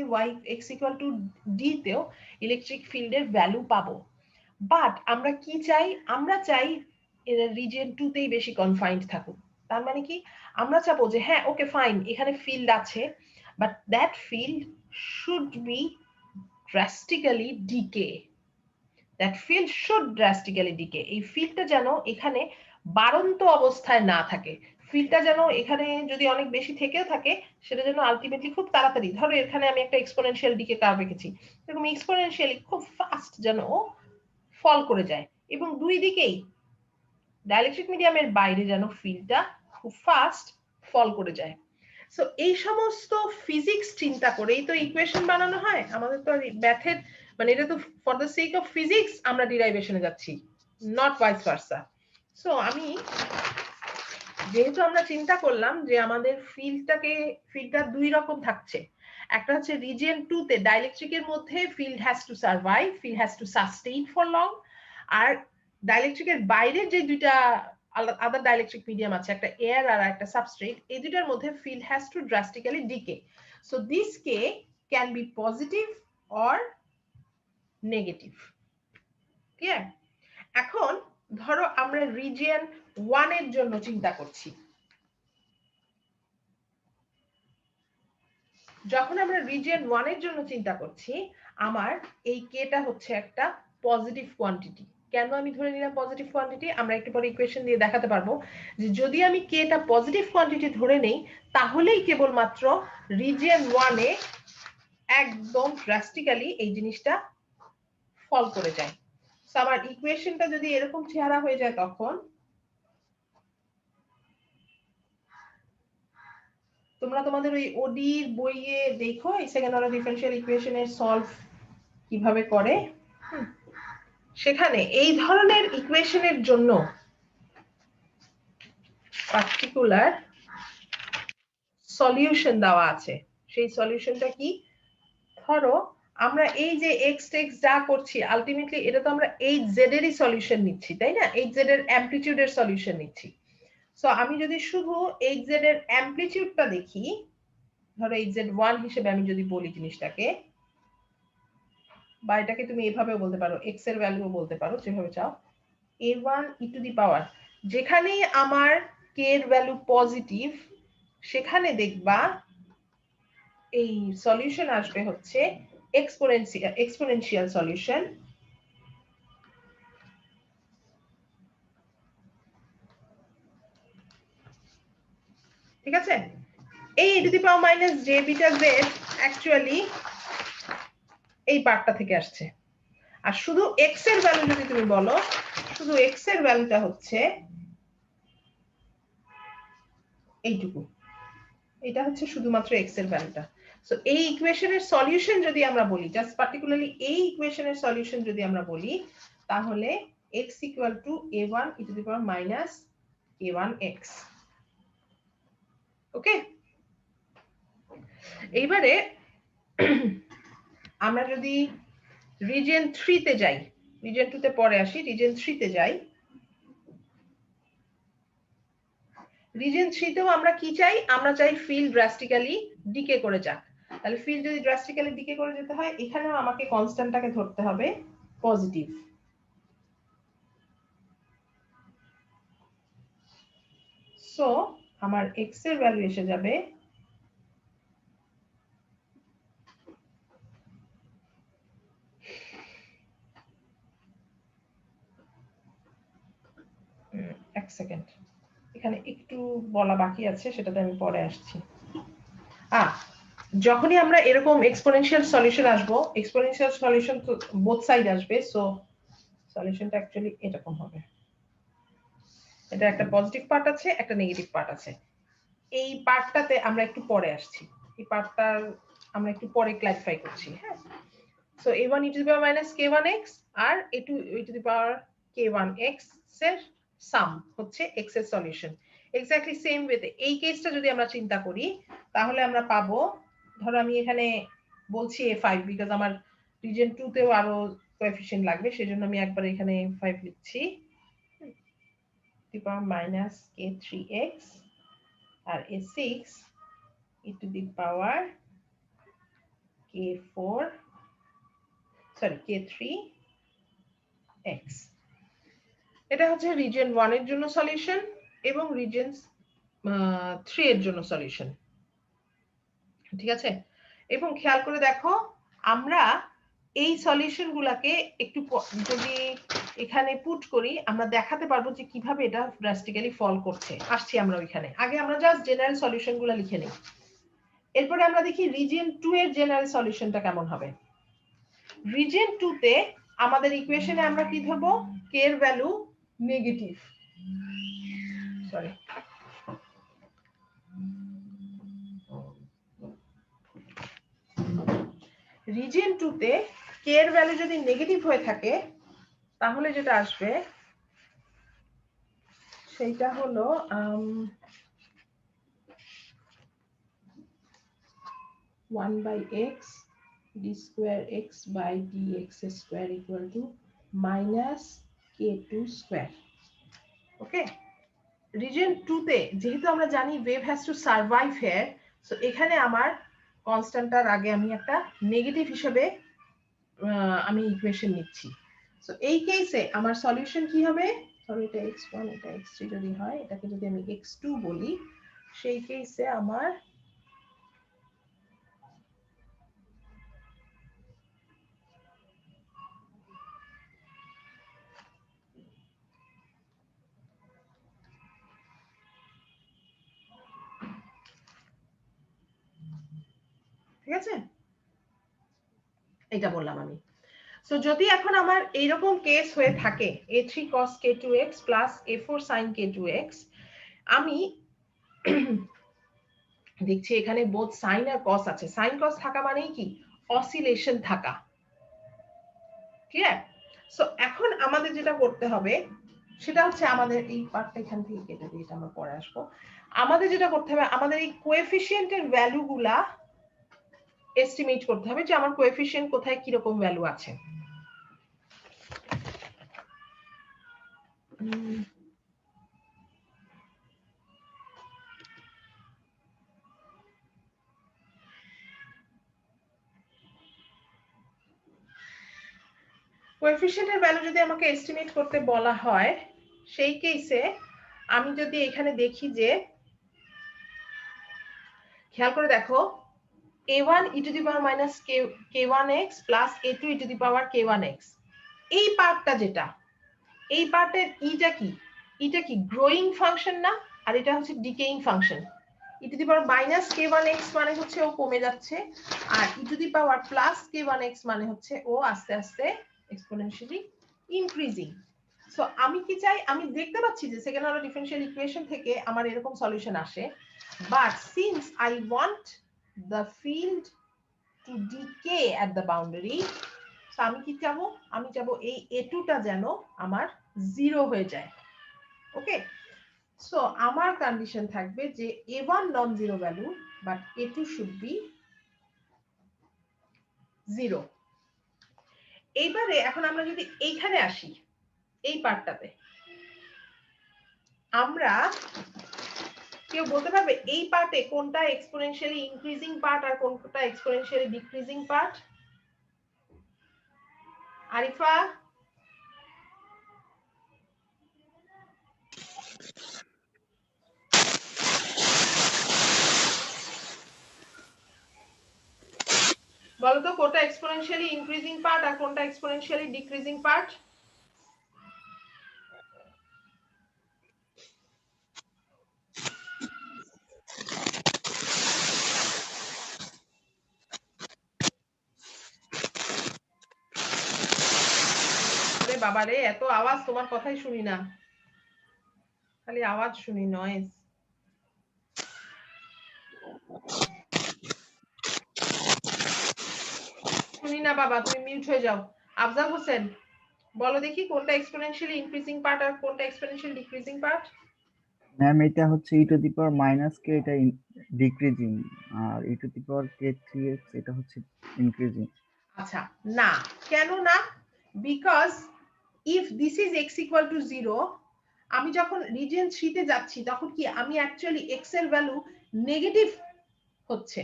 A: x = d তেও ইলেকট্রিক ফিল্ডের ভ্যালু পাবো। বাট আমরা কি চাই? আমরা চাই এর রিজিয়ন 2 তেই বেশি কনফাইন্ড থাকুক। তার মানে কি? আমরা চাবো যে হ্যাঁ ওকে ফাইন, এখানে ফিল্ড আছে, but that field should be drastically decay. That field should drastically decay. এই ফিল্ডটা যেন এখানে বাড়ন্ত অবস্থায় না থাকে, ফিল্ডটা যেন এখানে যদি অনেক বেশি থেকেও থাকে সেটা যেন আলটিমেটলি খুব তাড়াতাড়ি, ধরো এখানে আমি একটা এক্সপোনেনশিয়াল ডিকে কার্ভ রেখেছি, এরকম এক্সপোনেনশিয়ালি খুব ফাস্ট যেন ও ফল করে যায়, এবং দুই দিকেই ডাইইলেকট্রিক মিডিয়ামের বাইরে যেন ফিল্ডটা খুব ফাস্ট ফল করে যায়। সো এই সমস্ত ফিজিক্স চিন্তা করেই তো ইকুয়েশন বানানো হয় আমাদের। তো ম্যাথের মানে এটা তো for the sake of physics আমরা ডিরাইভেশনে যাচ্ছি, নট ভাইস ভার্সা। সো আমি যেহেতু আমরা চিন্তা করলাম যে আমাদের ফিল্ডটা দুই রকম থাকছে, একটা হচ্ছে রিজিয়ন 2 তে ডাইইলেকট্রিকের মধ্যে field has to survive, field has to sustain for long, আর ডাইইলেকট্রিকের বাইরে যে দুইটা আদার ডাইইলেকট্রিক মিডিয়াম আছে, একটা এয়ার আর একটা সাবস্ট্রেট, এই দুইটার মধ্যে field has to drastically decay. So this k can be positive or negative. Clear? এখন ধরো আমরা রিজিয়ন 1 এর জন্য চিন্তা করছি। যখন আমরা রিজিয়ন 1 এর জন্য চিন্তা করছি, আমার এই কেটা হচ্ছে একটা পজিটিভ কোয়ান্টিটি। কেন আমি ধরে নিলাম পজিটিভ কোয়ান্টিটি? আমরা একটু পরে ইকুয়েশন দিয়ে দেখাতে পারবো যে যদি আমি কেটা পজিটিভ কোয়ান্টিটি ধরে নেই তাহলেই কেবলমাত্র রিজিয়ন 1 এ একদম ড্রাস্টিক্যালি এই জিনিসটা ফল করে যায়। সো আমার ইকুয়েশনটা যদি এরকম চেহারা হয়ে যায় তখন তোমরা তোমাদের ওই ওডির বইয়ে দেখো এই সেকেন্ড অর্ডার ডিফারেনশিয়াল ইকুয়েশনের সলভ কিভাবে করে, সেখানে এই ধরনের ইকুয়েশনের জন্য পার্টিকুলার সলিউশন দেওয়া আছে। সেই সলিউশনটা কি? ধরো আমরা এই যে x যা করছি আলটিমেটলি এটা তো আমরা hz এরই সলিউশন নিচ্ছি, তাই না? hz এর অ্যামপ্লিটিউডের সলিউশন নিচ্ছি। সো আমি যদি শুধু hz এর অ্যামপ্লিটিউডটা দেখি, ধরো hz1 হিসেবে আমি যদি বলি জিনিসটাকে, বা এটাকে তুমি এভাবেও বলতে পারো, x এর ভ্যালুও বলতে পারো, যেভাবে চাও, a1 e টু দি পাওয়ার, যেখানেই আমার k এর ভ্যালু পজিটিভ সেখানে দেখবা এই সলিউশন আসবে হচ্ছে এক্সপোনেনশিয়াল সলিউশন। ঠিক আছে? এই e to the power minus j beta z actually এই পার্টটা থেকে আসছে। আর শুধু x এর ভ্যালু যদি তুমি বলো, শুধু x এর ভ্যালুটা হচ্ছে এইটুকু, এটা হচ্ছে শুধুমাত্র x এর ভ্যালুটা। সো এই ইকুয়েশনের সলিউশন যদি আমরা বলি, জাস্ট পার্টিকুলারলি এই ইকুয়েশনের সলিউশন যদি আমরা বলি, তাহলে x equal two a1 e to the power minus k1x। ওকে, এইবারে আমরা যদি রিজিয়ন 3 তে যাই, রিজিয়ন 2 তে পরে আসি, রিজিয়ন 3 তে যাই। রিজিয়ন 3 তেও আমরা কি চাই? আমরা চাই ফিল্ড ড্রাস্টিক্যালি ডিকে করে যাক। তাহলে ফিল্ড যদি ড্রাস্টিক্যালি ডিকে করে যেতে হয়, এখানেও আমাকে কনস্ট্যান্টটাকে ধরতে হবে পজিটিভ। সো আমার x এর ভ্যালু এসে যাবে এক সেকেন্ড, এখানে একটু বলা বাকি আছে, সেটাতে আমি পরে আসছি। যখনই আমরা এরকম এক্সপোনেনশিয়াল সলিউশন আসবো, এক্সপোনেনশিয়াল সলিউশন তো বোথ সাইড আসবে, সো সলিউশনটা অ্যাকচুয়ালি এরকম হবে। এটা একটা পজিটিভ পার্ট আছে, একটা নেগেটিভ পার্ট আছে। এই পার্টটাতে আমরা একটু পরে আসছি, এই পার্টটা আমরা একটু পরে ক্লারিফাই করছি। হ্যাঁ, so a1 e to the power minus k1x আর a2 e to the power k1x এর সাম হচ্ছে x এর সলিউশন। এক্স্যাক্টলি সেম ওয়েতে এই কেসটা যদি আমরা চিন্তা করি, তাহলে আমরা পাবো, ধরো আমি এখানে বলছি a5 বিকজ আমার রিজিয়ন 2 তেও আরো কোএফিশিয়েন্ট লাগবে, সেজন্য আমি একবার এখানে 5 লিখছি, to the power minus k3x R a6 e to the power k4 k3x। এটা হচ্ছে রিজিয়ন 1 এর জন্য সলিউশন এবং রিজিয়ন 3 এর জন্য সলিউশন। ঠিক আছে, এবং খেয়াল করে দেখো, আমরা এই সলিউশন গুলাকে একটু যদি এখানে পুট করি, আমরা দেখাতে পারবো যে কিভাবে এটা ড্রাস্টিক্যালি ফল করছে। আসছি আমরা ওইখানে, আগে আমরা জাস্ট জেনারেল সলিউশন গুলা লিখে নিই, এরপরে আমরা দেখি রিজিয়ন 2 এর জেনারেল সলিউশনটা কেমন হবে। রিজিয়ন 2 তে আমাদের ইকুয়েশনে আমরা কি ধরবো? k এর ভ্যালু নেগেটিভ, সরি রিজিয়ন 2 তে k এর ভ্যালু যদি নেগেটিভ হয়ে থাকে, তাহলে যেটা আসবে সেটা হলো 1/x d square x by dx square equal to minus k2 square। Okay, region 2 তে যেহেতু আমরা জানি wave has to survive here, so এখানে আমার কনস্ট্যান্টটার আগে আমি একটা নেগেটিভ হিসেবে আমি ইকুয়েশন নিচ্ছি। সো এই কেসে আমার সলিউশন কি হবে? সরি, এটা x1 এটা x3 যদি হয়, এটাকে যদি আমি x2 বলি, সেই কেসে আমার ঠিক আছে, এটা বললাম আমি। সো যদি এখন আমার এইরকম কেস হয়ে থাকে a3 cos k2x plus a4 sin k2x, আমি দেখছি এখানে বোথ সাইন আর কস আছে। সাইন কস থাকা মানেই কি? অসিলেশন থাকা। ক্লিয়ার? সো এখন আমাদের যেটা করতে হবে সেটা হচ্ছে, আমাদের এই পার্টটা এখান থেকে কেটে দিয়ে এটা আমরা পরে আসবো। আমাদের যেটা করতে হবে, আমাদের এই কোএফিশিয়েন্টের ভ্যালুগুলা এস্টিমেট করতে হবে যে আমার কোএফিশিয়েন্ট কোথায় কি রকম ভ্যালু আছে। কোএফিশিয়েন্টের ভ্যালু যদি আমাকে এস্টিমেট করতে বলা হয়, সেই কেসে আমি যদি এখানে দেখি যে, খেয়াল করে দেখো, a1 e to the power minus k1x plus a2 e to the power k1x, এই পার্টটা যেটা, এই পার্টের ইটা কি? এটা কি গ্রোয়িং ফাংশন না? আর এটা হচ্ছে decaying function. e to the power minus k1x মানে হচ্ছে ও কমে যাচ্ছে, আর e to the power plus k1x মানে হচ্ছে ও আস্তে আস্তে এক্সপোনেনশিয়ালি ইনক্রিজিং। সো আমি কি চাই? আমি দেখতে পাচ্ছি যে সেকেন্ড অর্ডার ডিফারেনশিয়াল ইকুয়েশন থেকে আমার এরকম সলিউশন আসে, but since I want the field to decay at the boundary. So আমি কি চাবো, আমি চাবো এই a2 টা যেন আমার 0 হয়ে যায়। ওকে, সো আমার কন্ডিশন থাকবে যে a1 non zero value but a2 should be 0। এইবারে এখন আমরা যদি এইখানে আসি, এই পার্টটাতে আমরা কেউ বলতে পারবে এই পার্টে কোনটা এক্সপোনেনশিয়ালি ইনক্রিজিং পার্ট আর কোনটা এক্সপোনেনশিয়ালি ডিক্রিজিং পার্ট? আরিফা, বলো তো কোনটা এক্সপোনেনশিয়ালি ইনক্রিজিং পার্ট আর কোনটা এক্সপোনেনশিয়ালি ডিক্রিজিং পার্ট? আরে বাবা রে, এত আওয়াজ, তোমার কথাই শুনি না, খালি আওয়াজ শুনি, নয়েজ। শুনি না বাবা, তুমি মিউট হয়ে যাও। আফজাল হোসেন, বলো দেখি কোনটা এক্সপোনেনশিয়ালি ইনক্রিজিং পার্ট আর কোনটা এক্সপোনেনশিয়ালি ডিক্রিজিং পার্ট?
E: ম্যাম এটা হচ্ছে e to the power minus k, এটা ডিক্রিজিং, আর e to the power k3x এটা হচ্ছে ইনক্রিজিং।
A: আচ্ছা না, কেন না? Because if this is x equal to 0, আমি যখন রিজিয়ন 3 তে যাচ্ছি তখন কি আমি অ্যাকচুয়ালি x এর ভ্যালু নেগেটিভ হচ্ছে,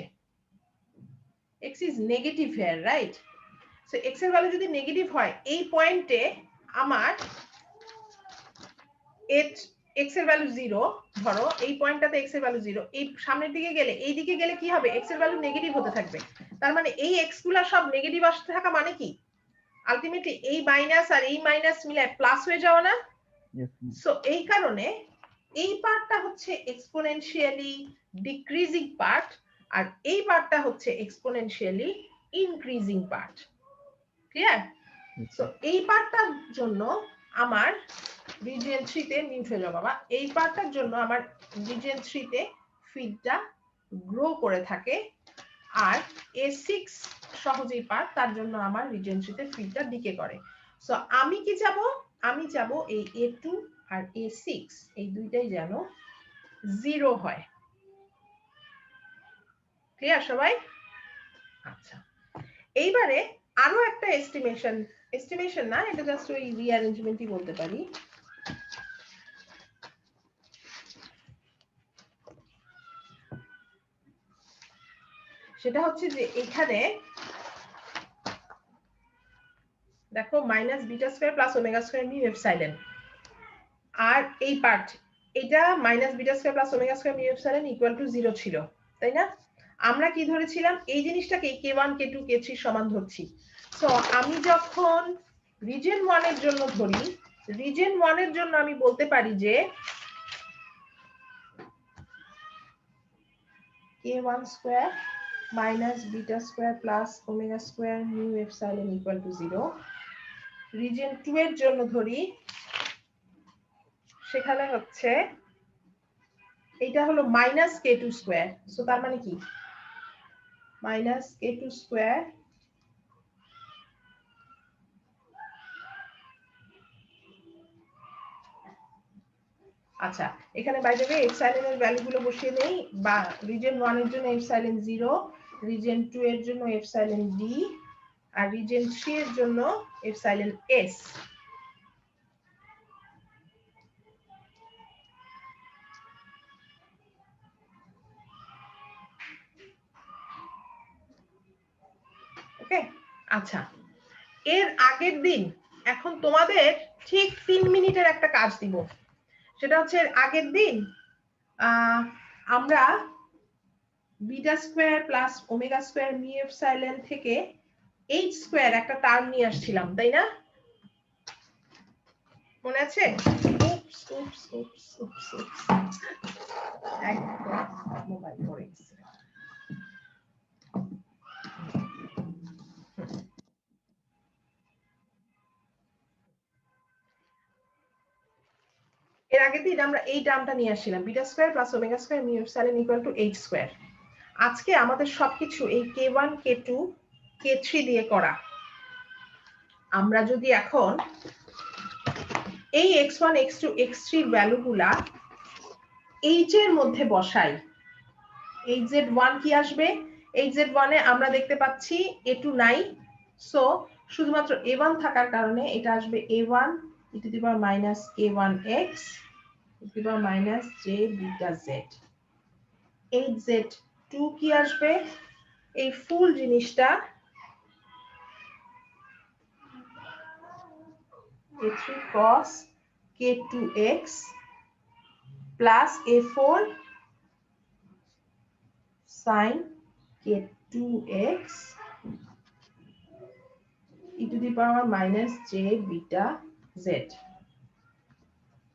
A: x is negative here, right? So x এর ভ্যালু যদি নেগেটিভ হয়, এই পয়েন্টে আমার x এর ভ্যালু 0, ধরো এই পয়েন্টটাতে x এর ভ্যালু 0, এই সামনের দিকে গেলে, এই দিকে গেলে কি হবে, x এর ভ্যালু নেগেটিভ হতে থাকবে। তার মানে এই x গুলা সব নেগেটিভ আসতে থাকা মানে কি আলটিমেটলি এই মাইনাস আর এই মাইনাস মিলে প্লাস হয়ে যাওয়া না? সো এই কারণে এই পার্টটা হচ্ছে এক্সপোনেনশিয়ালি ডিক্রিজিং পার্ট আর এই পার্টটা হচ্ছে exponentially increasing part. Clear? So এই পার্টটার জন্য আমার রিজিয়ন 3 তে মিউট হয়ে যাও বাবা, এই পার্টটার জন্য আমার রিজিয়ন 3 তে ফিডটা গ্রো করে থাকে, আর A6 সহজেই পার্ট, তার জন্য আমার রিজিয়ন 3 তে ফিডটা ডিকে করে। সো আমি কি চাবো, আমি চাবো এই A2 আর A6 এই দুইটাই যেন 0 হয়। ক্লিয়ার সবাই? আচ্ছা, এইবারে আরো একটা এস্টিমেশন না, এটা জাস্ট ওই রিঅ্যারেঞ্জমেন্টই বলতে পারি। সেটা হচ্ছে যে এখানে দেখো minus beta square plus omega square mu epsilon, আর এই পার্ট এটা minus beta square plus omega square mu epsilon equal to 0 ছিল, তাই না? আমরা কি ধরেছিলাম, এই জিনিসটাকে k1 k2 k3 সমান ধরছি। সো আমি যখন রিজিয়ন 1 এর জন্য ধরি, রিজিয়ন 1 এর জন্য আমি বলতে পারি যে k1 square minus beta square plus omega square mu epsilon equal to 0। Region 2 এর জন্য ধরি, সেখানে হচ্ছে এটা হলো মাইনাস k2 স্কয়ার, সো তার মানে কি মাইনাস k2 স্কয়ার আচ্ছা এখানে বাই দ্য ওয়ে এপসাইলন এর ভ্যালু গুলো বসিয়ে নেই, বা রিজিয়ন 1 এর জন্য এপসাইলন 0, রিজিয়ন 2 এর জন্য এপসাইলন d, আর রিজিয়ন 3 এর জন্য এপসাইলন s। ওকে, আচ্ছা এর আগের দিন, এখন তোমাদের ঠিক 3 মিনিটের একটা কাজ দিব, সেটা হচ্ছে এর আগের দিন আমরা beta square plus omega square mu epsilon থেকে h স্কয়ার একটা টার্ম নিয়ে আসছিলাম, তাই না? মনে আছে? উপস উপস উপস উপস উপস, একদম মোবাইল পড়ে গেছে। এর আগের দিন আমরা এই টার্মটা নিয়ে আসছিলাম, beta square plus omega square mu epsilon equal to h square. আজকে আমাদের সবকিছু এই k1 k2 k3 দিয়ে করা। আমরা যদি এখন এই x1 x2 x3 ভ্যালুগুলা h এর মধ্যে বসাই, hz1 কি আসবে? hz1 এ আমরা দেখতে পাচ্ছি a2 নাই, সো শুধুমাত্র a1 থাকার কারণে এটা আসবে a1 e to the power minus k1x e to the power minus j beta z। hz2 কি আসবে? এই ফুল জিনিসটা a3 cos k2x plus a4 sin k2x e to the power minus j beta z।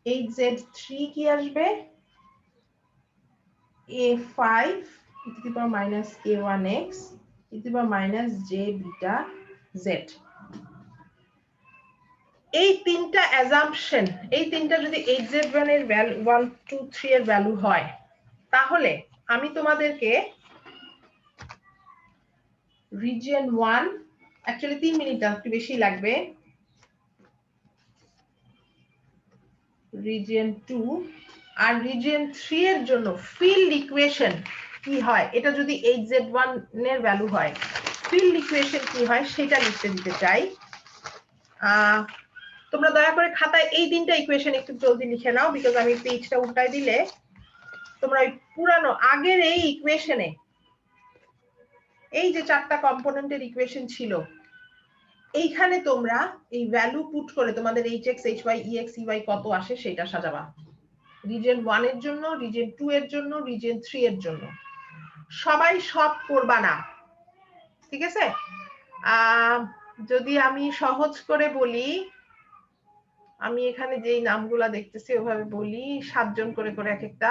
A: hz3 কি আসবে? a5 e to the power minus k1x e to the power minus j beta z। এই তিনটা assumption, এই তিনটা যদি hz1 এর value 1 2 3 এর value হয়, তাহলে আমি তোমাদেরকে রিজিয়ন 1 অ্যাকচুয়ালি 3 মিনিট একটু বেশি লাগবে, রিজিয়ন 2 আর রিজিয়ন 3 এর জন্য ফিল্ড ইকুয়েশন কি হয়, এটা যদি hz1 এর ভ্যালু হয় ফিল্ড ইকুয়েশন কি হয় সেটা লিখতে দিতে চাই। তোমরা দয়া করে খাতায় এই তিনটা ইকুয়েশন একটু জলদি লিখে নাও, বিকজ আমি পেজটা উল্টায় দিলে তোমরা ওই পুরানো আগের এই ইকুয়েশনে এই যে চারটা কম্পোনেন্টের ইকুয়েশন ছিল এইখানে তোমরা এই ভ্যালু পুট করে তোমাদের hx hy ex ey কত আসে সেটা সাজাবা, রিজিয়ন 1 এর জন্য, রিজিয়ন 2 এর জন্য, রিজিয়ন 3 এর জন্য। সবাই সব করবা না, ঠিক আছে? যদি আমি সহজ করে বলি, আমি এখানে যেই নামগুলা দেখতেছি ওভাবে বলি, 7 জন করে করে এক একটা,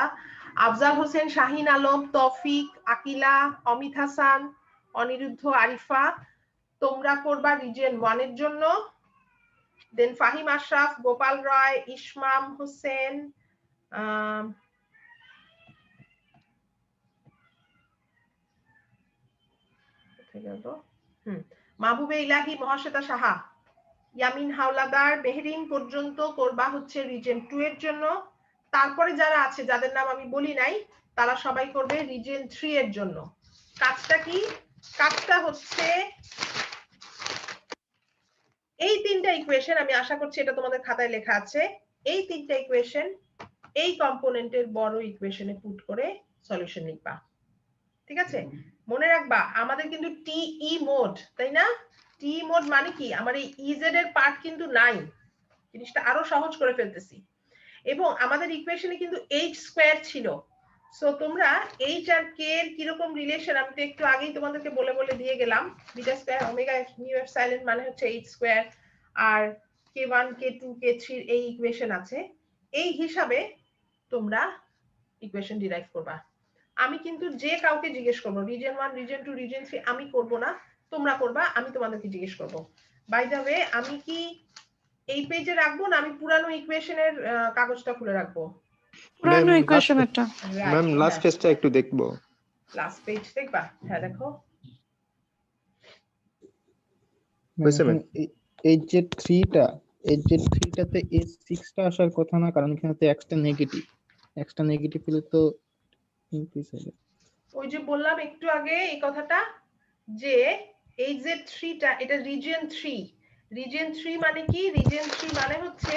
A: আফজাল হোসেন, শাহিন আলম, তৌফিক, আকিলা, অমিত হাসান, অনিরুদ্ধ, আরিফা, তোমরা করবা রিজিয়ন 1 এর জন্য, দেন ফাহিম আশরাফ, গোপাল রায়, ইসমাম হোসেন, মাহবুবে ইলাহি, মহাশ্বেতা সাহা, ইয়ামিন হাওলাদার, মেহরিন পর্যন্ত করবা হচ্ছে রিজিয়ন 2 এর জন্য। তারপরে যারা আছে যাদের নাম আমি বলি নাই তারা সবাই করবে রিজিয়ন 3 এর জন্য। কাজটা কি? কাজটা হচ্ছে এই তিনটা ইকুয়েশন, আমি আশা করছি এটা তোমাদের খাতায় লেখা আছে, এই তিনটা ইকুয়েশন এই কম্পোনেন্টের বড় ইকুয়েশনে পুট করে সলিউশন লিখবা, ঠিক আছে? মনে রাখবা আমাদের কিন্তু টিই মোড, তাই না? টি মোড মানে কি? আমার এই ইজেড এর পার্ট কিন্তু নাই, জিনিসটা আরো সহজ করে ফেলতেছি। এবং আমাদের ইকুয়েশনে কিন্তু h স্কয়ার ছিল, সো তোমরা h আর k এর কি রকম রিলেশন আমি তো একটু আগেই তোমাদেরকে বলে বলে দিয়ে গেলাম, beta square omega mu epsilon মানে হচ্ছে h স্কয়ার, আর k1 k2 k3 এই ইকুয়েশন আছে, এই হিসাবে তোমরা ইকুয়েশন ডিরাইভ করবা। আমি কিন্তু যে কাউকে জিজ্ঞেস করব, রিজিয়ন 1 রিজিয়ন 2 রিজিয়ন 3 আমি করব না, তোমরা করবা, আমি তোমাদেরকে জিজ্ঞেস করব। বাই দ্য ওয়ে আমি কি এই পেজে রাখবো না আমি পুরানো ইকুয়েশনের কাগজটা খুলে রাখবো?
D: পুরানো ইকুয়েশন এটা
C: ম্যাম লাস্ট পেজটা একটু দেখবো।
A: লাস্ট পেজ দেখবা? হ্যাঁ দেখো।
C: হইছে ম্যাম, hz3টাতে h6টা আসার কথা না, কারণ এখানে তো x টা নেগেটিভ হলে তো ইনক্রিজ হবে।
A: ওই যে বললাম একটু আগে এই কথাটা যে hz3টা এটা রিজিয়ন 3, রিজিয়ন 3 মানে কি? রিজিয়ন 3 মানে হচ্ছে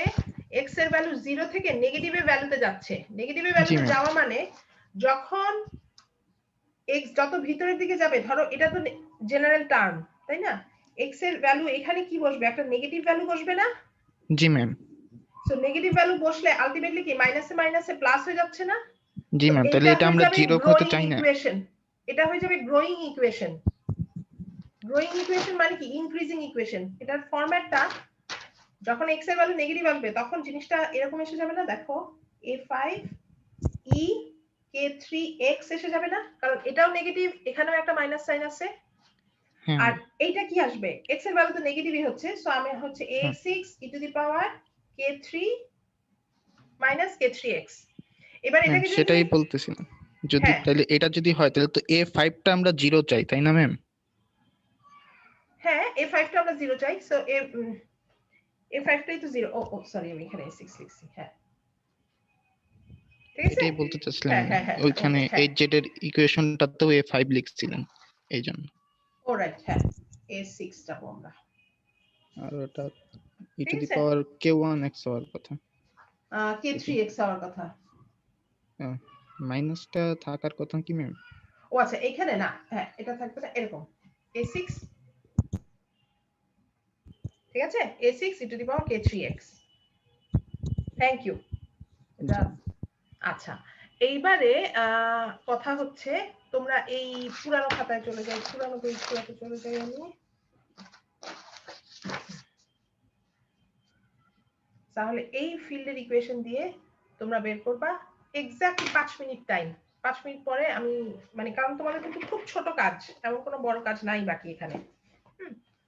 A: x এর ভ্যালু 0 থেকে নেগেটিভ এর ভ্যালুতে যাচ্ছে। নেগেটিভ এর ভ্যালুতে যাওয়া মানে যখন x যত ভিতরের দিকে যাবে, ধরো এটা তো জেনারেল টার্ম, তাই না? x এর ভ্যালু এখানে কি বসবে? একটা নেগেটিভ ভ্যালু বসবে না?
C: জি ম্যাম।
A: সো নেগেটিভ ভ্যালু বসলে আলটিমেটলি কি মাইনাসে মাইনাসে প্লাস হয়ে যাচ্ছে না?
C: জি ম্যাম, তাহলে এটা আমরা 0 হতে চাই না।
A: এটা হয়ে যাবে গ্রোয়িং ইকুয়েশন। গ্রোয়িং ইকুয়েশন মানে কি? Increasing equation. এটার ফরম্যাটটা যখন x এর ভ্যালু নেগেটিভ আসবে তখন জিনিসটা এরকম এসে যাবে না? দেখো a5 e k3x এসে যাবে না? কারণ এটাও নেগেটিভ, এখানেও একটা মাইনাস সাইন আছে। আর এইটা কি আসবে? x এর ভ্যালু তো নেগেটিভই হচ্ছে, সো আমি হচ্ছে a6 e to the power k3 minus k3x। এবার এটাকে
C: সেটাই বলতেছি না। যদি
A: হ্যাঁ
C: তাহলে এটা যদি হয় তাহলে তো A5 টা আমরা 0 চাই, তাই না ম্যাম?
A: হ্যাঁ A5 টা আমরা 0 চাই, সো A5 টাই তো 0। ও সরি, আমি এখানে A6 লিখছি। হ্যাঁ ঠিক আছে।
C: এটাই বলতে চাচ্ছিলাম,
A: হ্যাঁ হ্যাঁ হ্যাঁ
C: ওইখানে
A: হ্যাঁ
C: HZ এর ইকুয়েশনটাতেও A5 লিখছিলেন এই জন্য।
A: অলরাইট, হ্যাঁ A6 যাবো আমরা।
C: আর ওটা e
A: ঠিক
C: টু দি
A: আছে,
C: পাওয়ার k1x হওয়ার কথা।
A: K3x হওয়ার কথা।
C: মাইনাসটা থাকার কথা কি ম্যাম?
A: ও আচ্ছা, এখানে না, হ্যাঁ এটা থাকবে না, এরকম A6, ঠিক আছে, A6 e to the power K3x। Thank you. এটা আচ্ছা, এইবারে কথা হচ্ছে, তোমরা এই পুরানো খাতায় চলে যাও, পুরানো বইগুলোতে চলে যাই আমি। তাহলে এই ফিল্ডের ইকুয়েশন দিয়ে তোমরা বের করবা এক্স্যাক্টলি 5 মিনিট টাইম। 5 মিনিট পরে আমি, মানে কারণ তোমাদের কিন্তু খুব ছোট কাজ, এমন কোনো বড় কাজ নাই বাকি এখানে।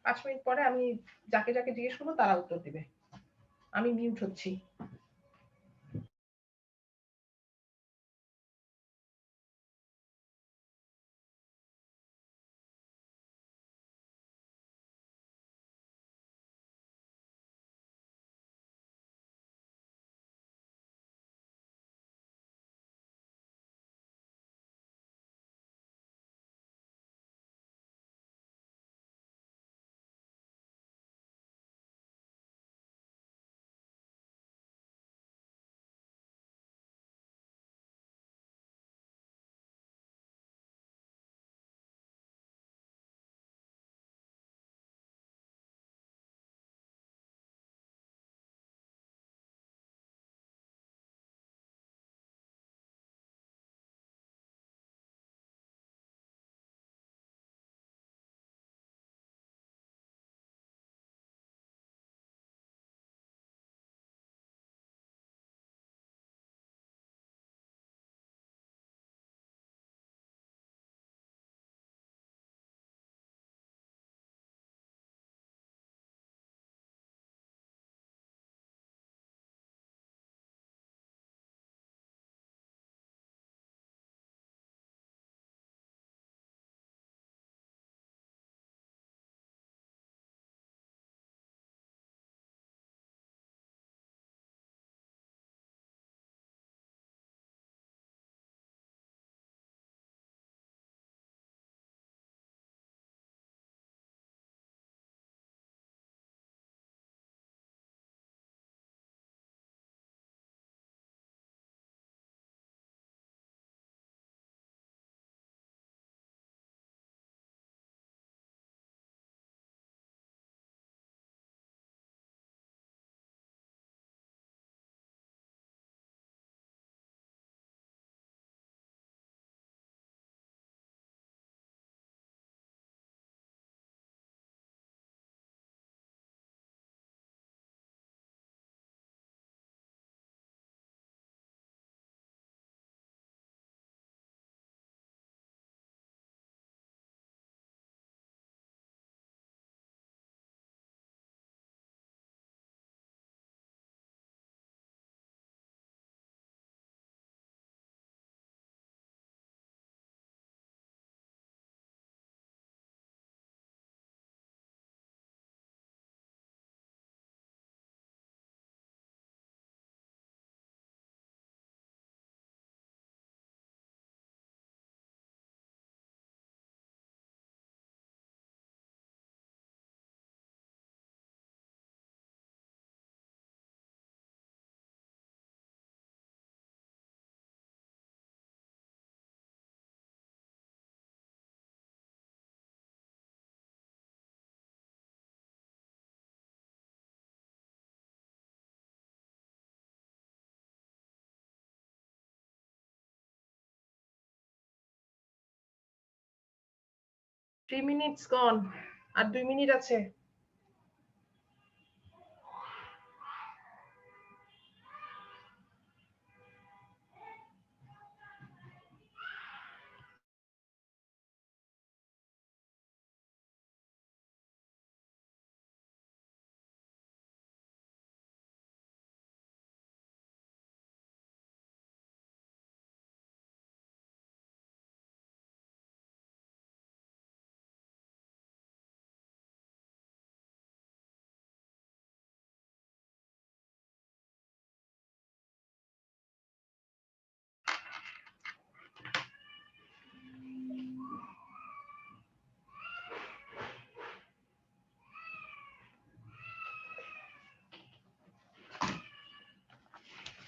A: 5 মিনিট পরে আমি যাকে যাকে জিজ্ঞেস করবো তারা উত্তর দিবে। আমি মিউট হচ্ছি। থ্রি মিনিটস গন, আর 2 মিনিট আছে।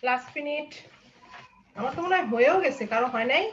A: ক্লাস ফিনিট। আমার তো মনে হয় হয়েও গেছে, কারো হয় নাই?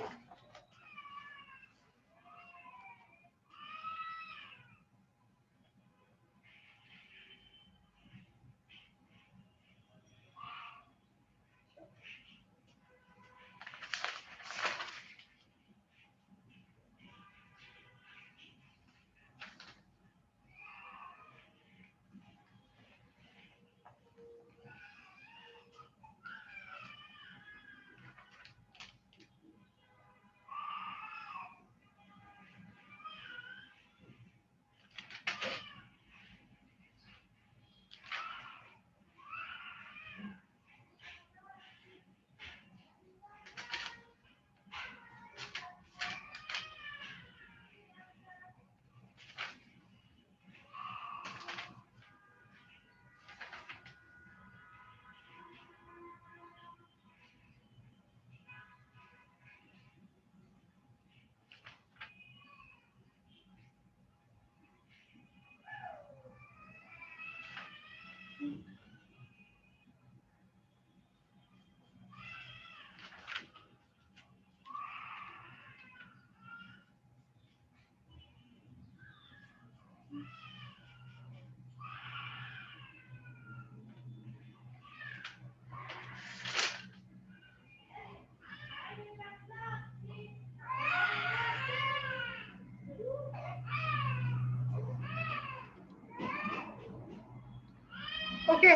A: ওকে,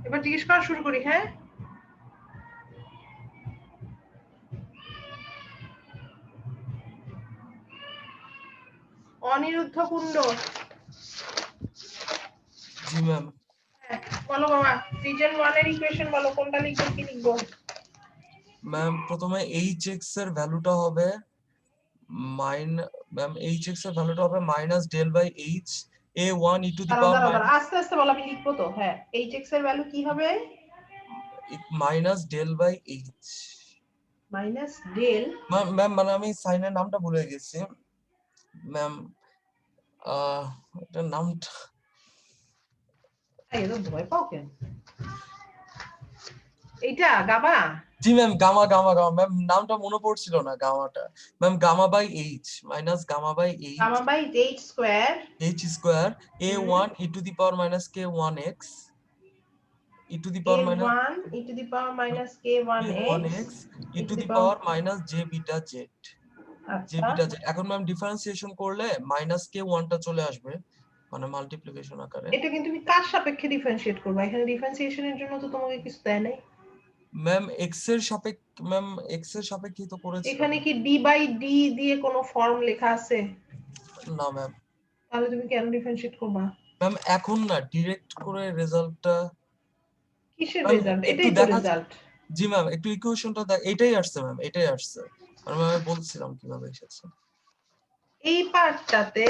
A: এবার জিজ্ঞেস করা শুরু করি। হ্যাঁ, অনিরুদ্ধ কুণ্ড।
F: জি ম্যাম।
A: হ্যাঁ, বলো বাবা, রিজন 1 এর ইকুয়েশন বলো, কোনটা লিখবো কি লিখবো?
F: ম্যাম প্রথমে hx এর ভ্যালুটা হবে hx এর ভ্যালুটা হবে minus del by h a1 e to the
A: দাঁড়াও
F: পাওয়ার
A: দাঁড়াও দাঁড়াও, আস্তে আস্তে বলো, আমি লিখবো তো। হ্যাঁ, hx এর ভ্যালু কি হবে?
F: Minus del by h।
A: Minus del.
F: Ma'am মানে আমি সাইনের নামটা ভুলে গেছি ম্যাম, এটার নামটা
A: এই তো ভয় পাও কেন? এইটা গামা।
F: জি ma'am, gamma gamma gamma ma'am, নামটা মনে পড়ছিল না গামাটা। Ma'am gamma by h minus gamma by h
A: gamma by h square
F: h square a1 e to the power minus k1x e to the power minus
A: a1 e to the power minus k1x
F: e to the power minus j beta z j
A: আচ্ছা,
F: beta z। এখন ma'am differentiation করলে minus k1 টা চলে আসবে মানে multiplication আকারে।
A: এটা কিন্তু তুমি কার সাপেক্ষে ডিফারেন্সিয়েট করবে? এখানে ডিফারেন্সিয়েশনের জন্য তো তোমাকে কিছু দেয় নাই।
F: ম্যাম x এর সাপেক্ষে তো করেছিলাম।
A: এখানে কি d বাই d দিয়ে কোনো ফর্ম লেখা আছে?
F: না ম্যাম।
A: তাহলে তুমি কেন ডিফারেন্সিয়েট করবা?
F: ম্যাম এখন না, ডিরেক্ট করে রেজাল্টটা
A: কিসের
F: ম্যাম
A: রেজাল্ট?
F: একটু
A: এটাই তো
F: দেখা।
A: রেজাল্ট।
F: জি ম্যাম একটু ইকুয়েশনটা এটাই আসছে ম্যাম, এটাই আসছে। আমি বলছিলাম কিভাবে এসেছে।
A: এই পার্টটাতে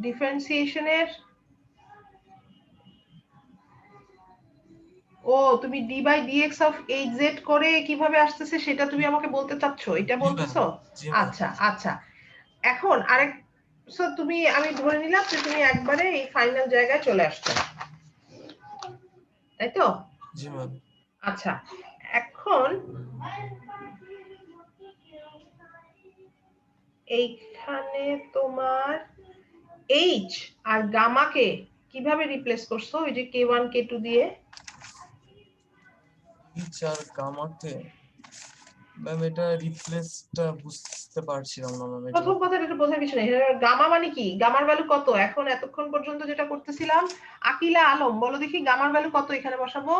A: ডিফারেন্সিয়েশনের তুমি d by dx of hz করে কিভাবে আসতেছে সেটা তুমি আমাকে বলতে চাচ্ছো, এটা
F: জি ম্যাম।
A: বলতেছো?
F: জি ম্যাম।
A: আচ্ছা আচ্ছা, এখন আরেক, সো তুমি, আমি ধরে নিলাম যে তুমি একবারে এই ফাইনাল জায়গায় চলে আসছো, তাই তো?
F: জি ম্যাম।
A: আচ্ছা, এখন এইখানে তোমার h আর গামাকে কিভাবে রিপ্লেস করছো ওই যে k1 k2 দিয়ে?
F: h আর গামাকে ম্যাম এটা রিপ্লেসটা বুঝতে পারছিলাম না ম্যাম।
A: প্রথম কথা, এটা বোঝার কিছু নেই। গামা মানে কি? গামার ভ্যালু কত? এখন এতক্ষণ পর্যন্ত যেটা করতেছিলাম, আকিলা আলম বলো দেখি গামার ভ্যালু কত এখানে বসাবো?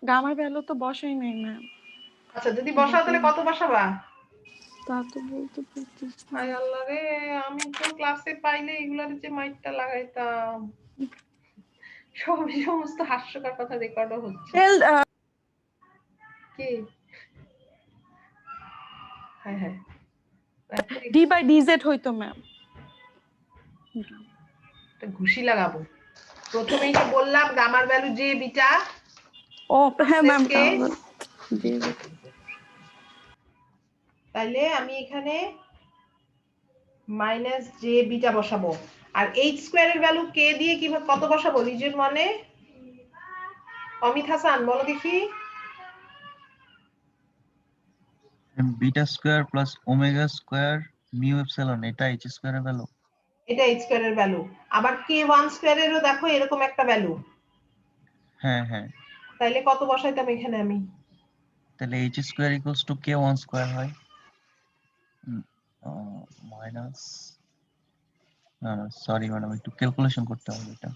D: গামার ভ্যালু তো বসাই নাই ম্যাম।
A: আচ্ছা, যদি বসাও তাহলে কত বসাবা?
D: তা তো বলতে পারতেছি না।
A: হায় আল্লাহ রে, আমি তো ক্লাসে পাইলে এগুলার যে মাইকটা লাগাইতাম। সমস্ত হাস্যকর কথা রেকর্ডও হচ্ছে। কি? হ্যাঁ হ্যাঁ,
D: d বাই dz হইতো ম্যাম।
A: একটা ঘুষি লাগাবো। প্রথমেই তো বললাম গামার ভ্যালু যে বিটা।
D: ও হ্যাঁ ম্যাম,
A: তাইলে আমি এখানে মাইনাস জে বিটা বসাবো। আর h স্কয়ারের ভ্যালু k দিয়ে কিভাবে কত বসাবো রিজিয়ন 1 এ? অমিত হাসান বলো দেখি।
G: Beta square plus omega square mu epsilon, এটা h স্কয়ারের ভ্যালু।
A: এটা h স্কয়ারের ভ্যালু। আবার k1 স্কয়ারেরও দেখো এরকম একটা ভ্যালু।
G: হ্যাঁ হ্যাঁ,
A: তাইলে কত বসাইতাম এখানে আমি?
G: তাহলে h square equals to k1 square হয় মাইনাস, না না সরি ম্যাডাম, একটু ক্যালকুলেশন করতে হবে এটা।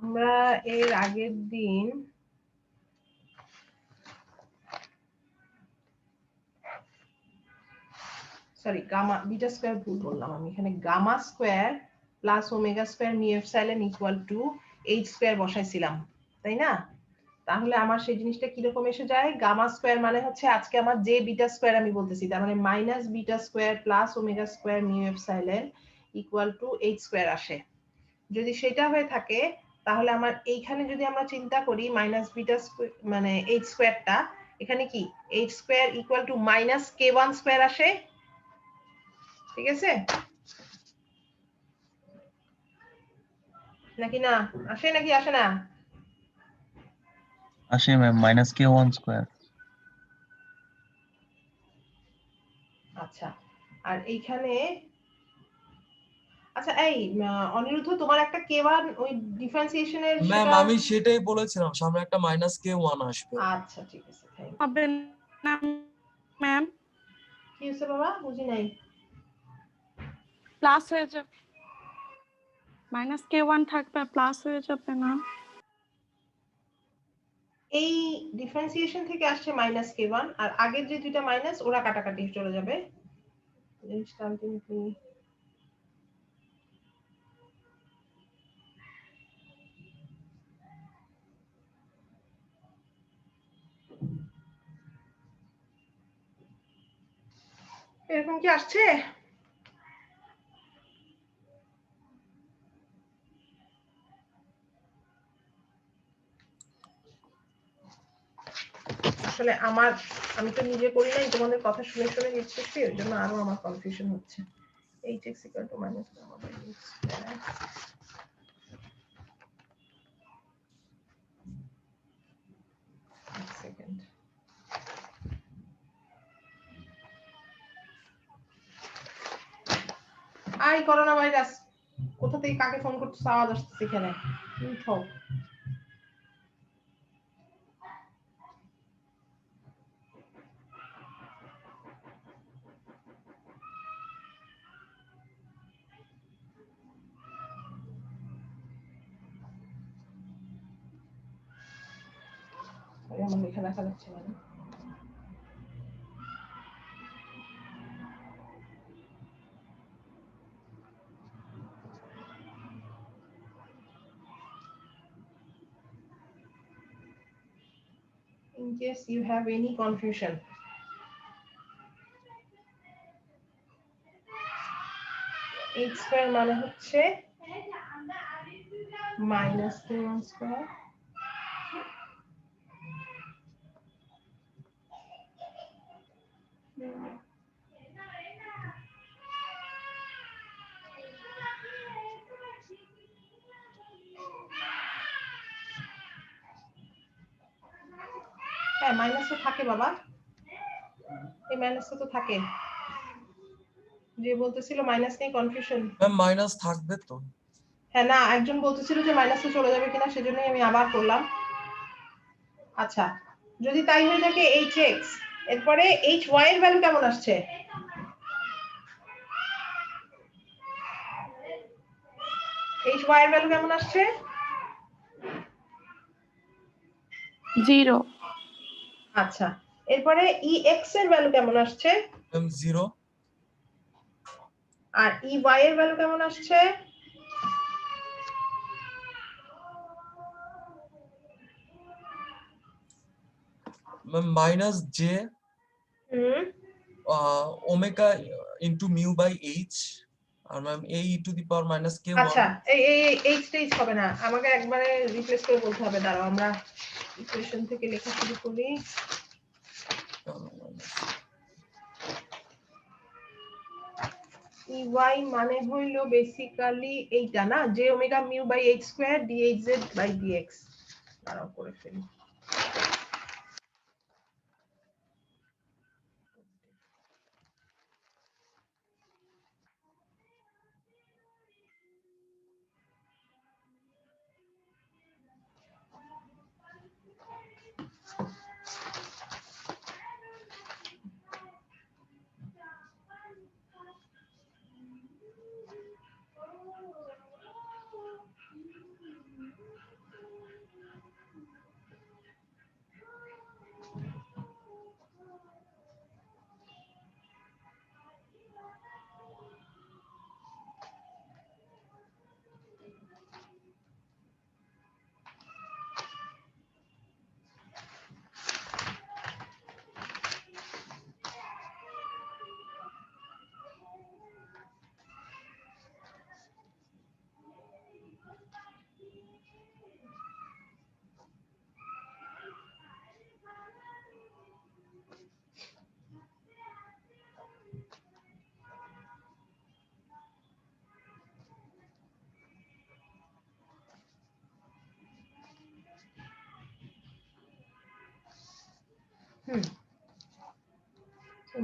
A: আমরা এর আগের দিন সরি গামা বিটা স্কয়ার ভুল বললাম আমি, এখানে gamma square plus omega square mu epsilon equal to h square বসাইছিলাম, তাই না? তাহলে আমার সেই জিনিসটা কিরকম এসে যায়, গামা স্কয়ার মানে হচ্ছে আজকে আমার যে বিটা স্কয়ার আমি বলতেছি, তার মানে minus beta square plus omega square mu epsilon equal to h square আসে। যদি সেটা হয়ে থাকে তাহলে আমার এইখানে যদি আমরা চিন্তা করি মাইনাস বিটা মানে h স্কয়ারটা, এখানে কি h square equal to minus k1 square আসে, ঠিক আছে নাকি না? আসে নাকি আসে না?
G: আসে ম্যাম, মাইনাস k1 স্কয়ার।
A: আচ্ছা, আর এইখানে আচ্ছা এই অনিরুদ্ধ তোমার একটা k1 ওই ডিফারেন্সিয়েশনের
F: ম্যাম
A: সেটা,
F: আমি সেটাই বলেছিলাম, সামনে একটা মাইনাস k1 আসবে।
A: আচ্ছা ঠিক আছে, থ্যাংক ইউ।
D: হবে না ম্যাম,
A: কি হয়েছে বাবা বুঝি নাই?
D: প্লাস হয়ে যাবে, মাইনাস k1 থাকবে প্লাস হয়ে যাবে না?
A: এই ডিফারেন্সিয়েশন থেকে আসছে মাইনাস k1, আর আগের যে দুইটা মাইনাস ওরা কাটাকাটি চলে যাবে। জিনিসটা আলটিমেটলি এরকম কি আসছে? আসলে আমি তো নিজে করি নাই, তোমাদের কথা শুনে শুনে নিচ্ছি, এর জন্য আরো আমার কনফিউশন হচ্ছে। hx equal to minus gamma by h square. One second. I corona virus, কোথা থেকে কাকে ফোন করতেছ, আওয়াজ আসতেছে এখানে, উঠো। আমার লেখা দেখা যাচ্ছে না। In case you have any confusion, h square মানে হচ্ছে মাইনাস k1 স্কয়ার হ্যাঁ মাইনাস তো থাকে বাবা, এই মাইনাস তো থাকে, যে বলতেছিল মাইনাস নিয়ে কনফিউশন।
F: ম্যাম মাইনাস থাকবে তো?
A: হ্যাঁ না, একজন বলতেছিল যে মাইনাসে চলে যাবে কিনা, সেজন্যই আমি আবার করলাম। আচ্ছা যদি তাই হয়ে থাকে hx, এরপরে hy এর ভ্যালু কেমন আসছে? hy এর ভ্যালু কেমন আসছে?
D: 0।
A: আচ্ছা এরপরে ex এর ভ্যালু কেমন আসছে?
F: ম্যাম 0।
A: আর ey এর ভ্যালু কেমন আসছে?
F: Ma'am minus j
A: hmm
F: omega into mu by h, আর ম্যাম এই e to the power minus k
A: আচ্ছা এই স্টেজ হবে না, আমাকে একবারে রিপ্লেস করে বলতে হবে। দাঁড়াও আমরা ইকুয়েশন থেকে লেখা শুরু করি। y মানে হইল বেসিক্যালি এইটা না, j omega mu by h square dhz by dx। দাঁড়াও করে ফেলি।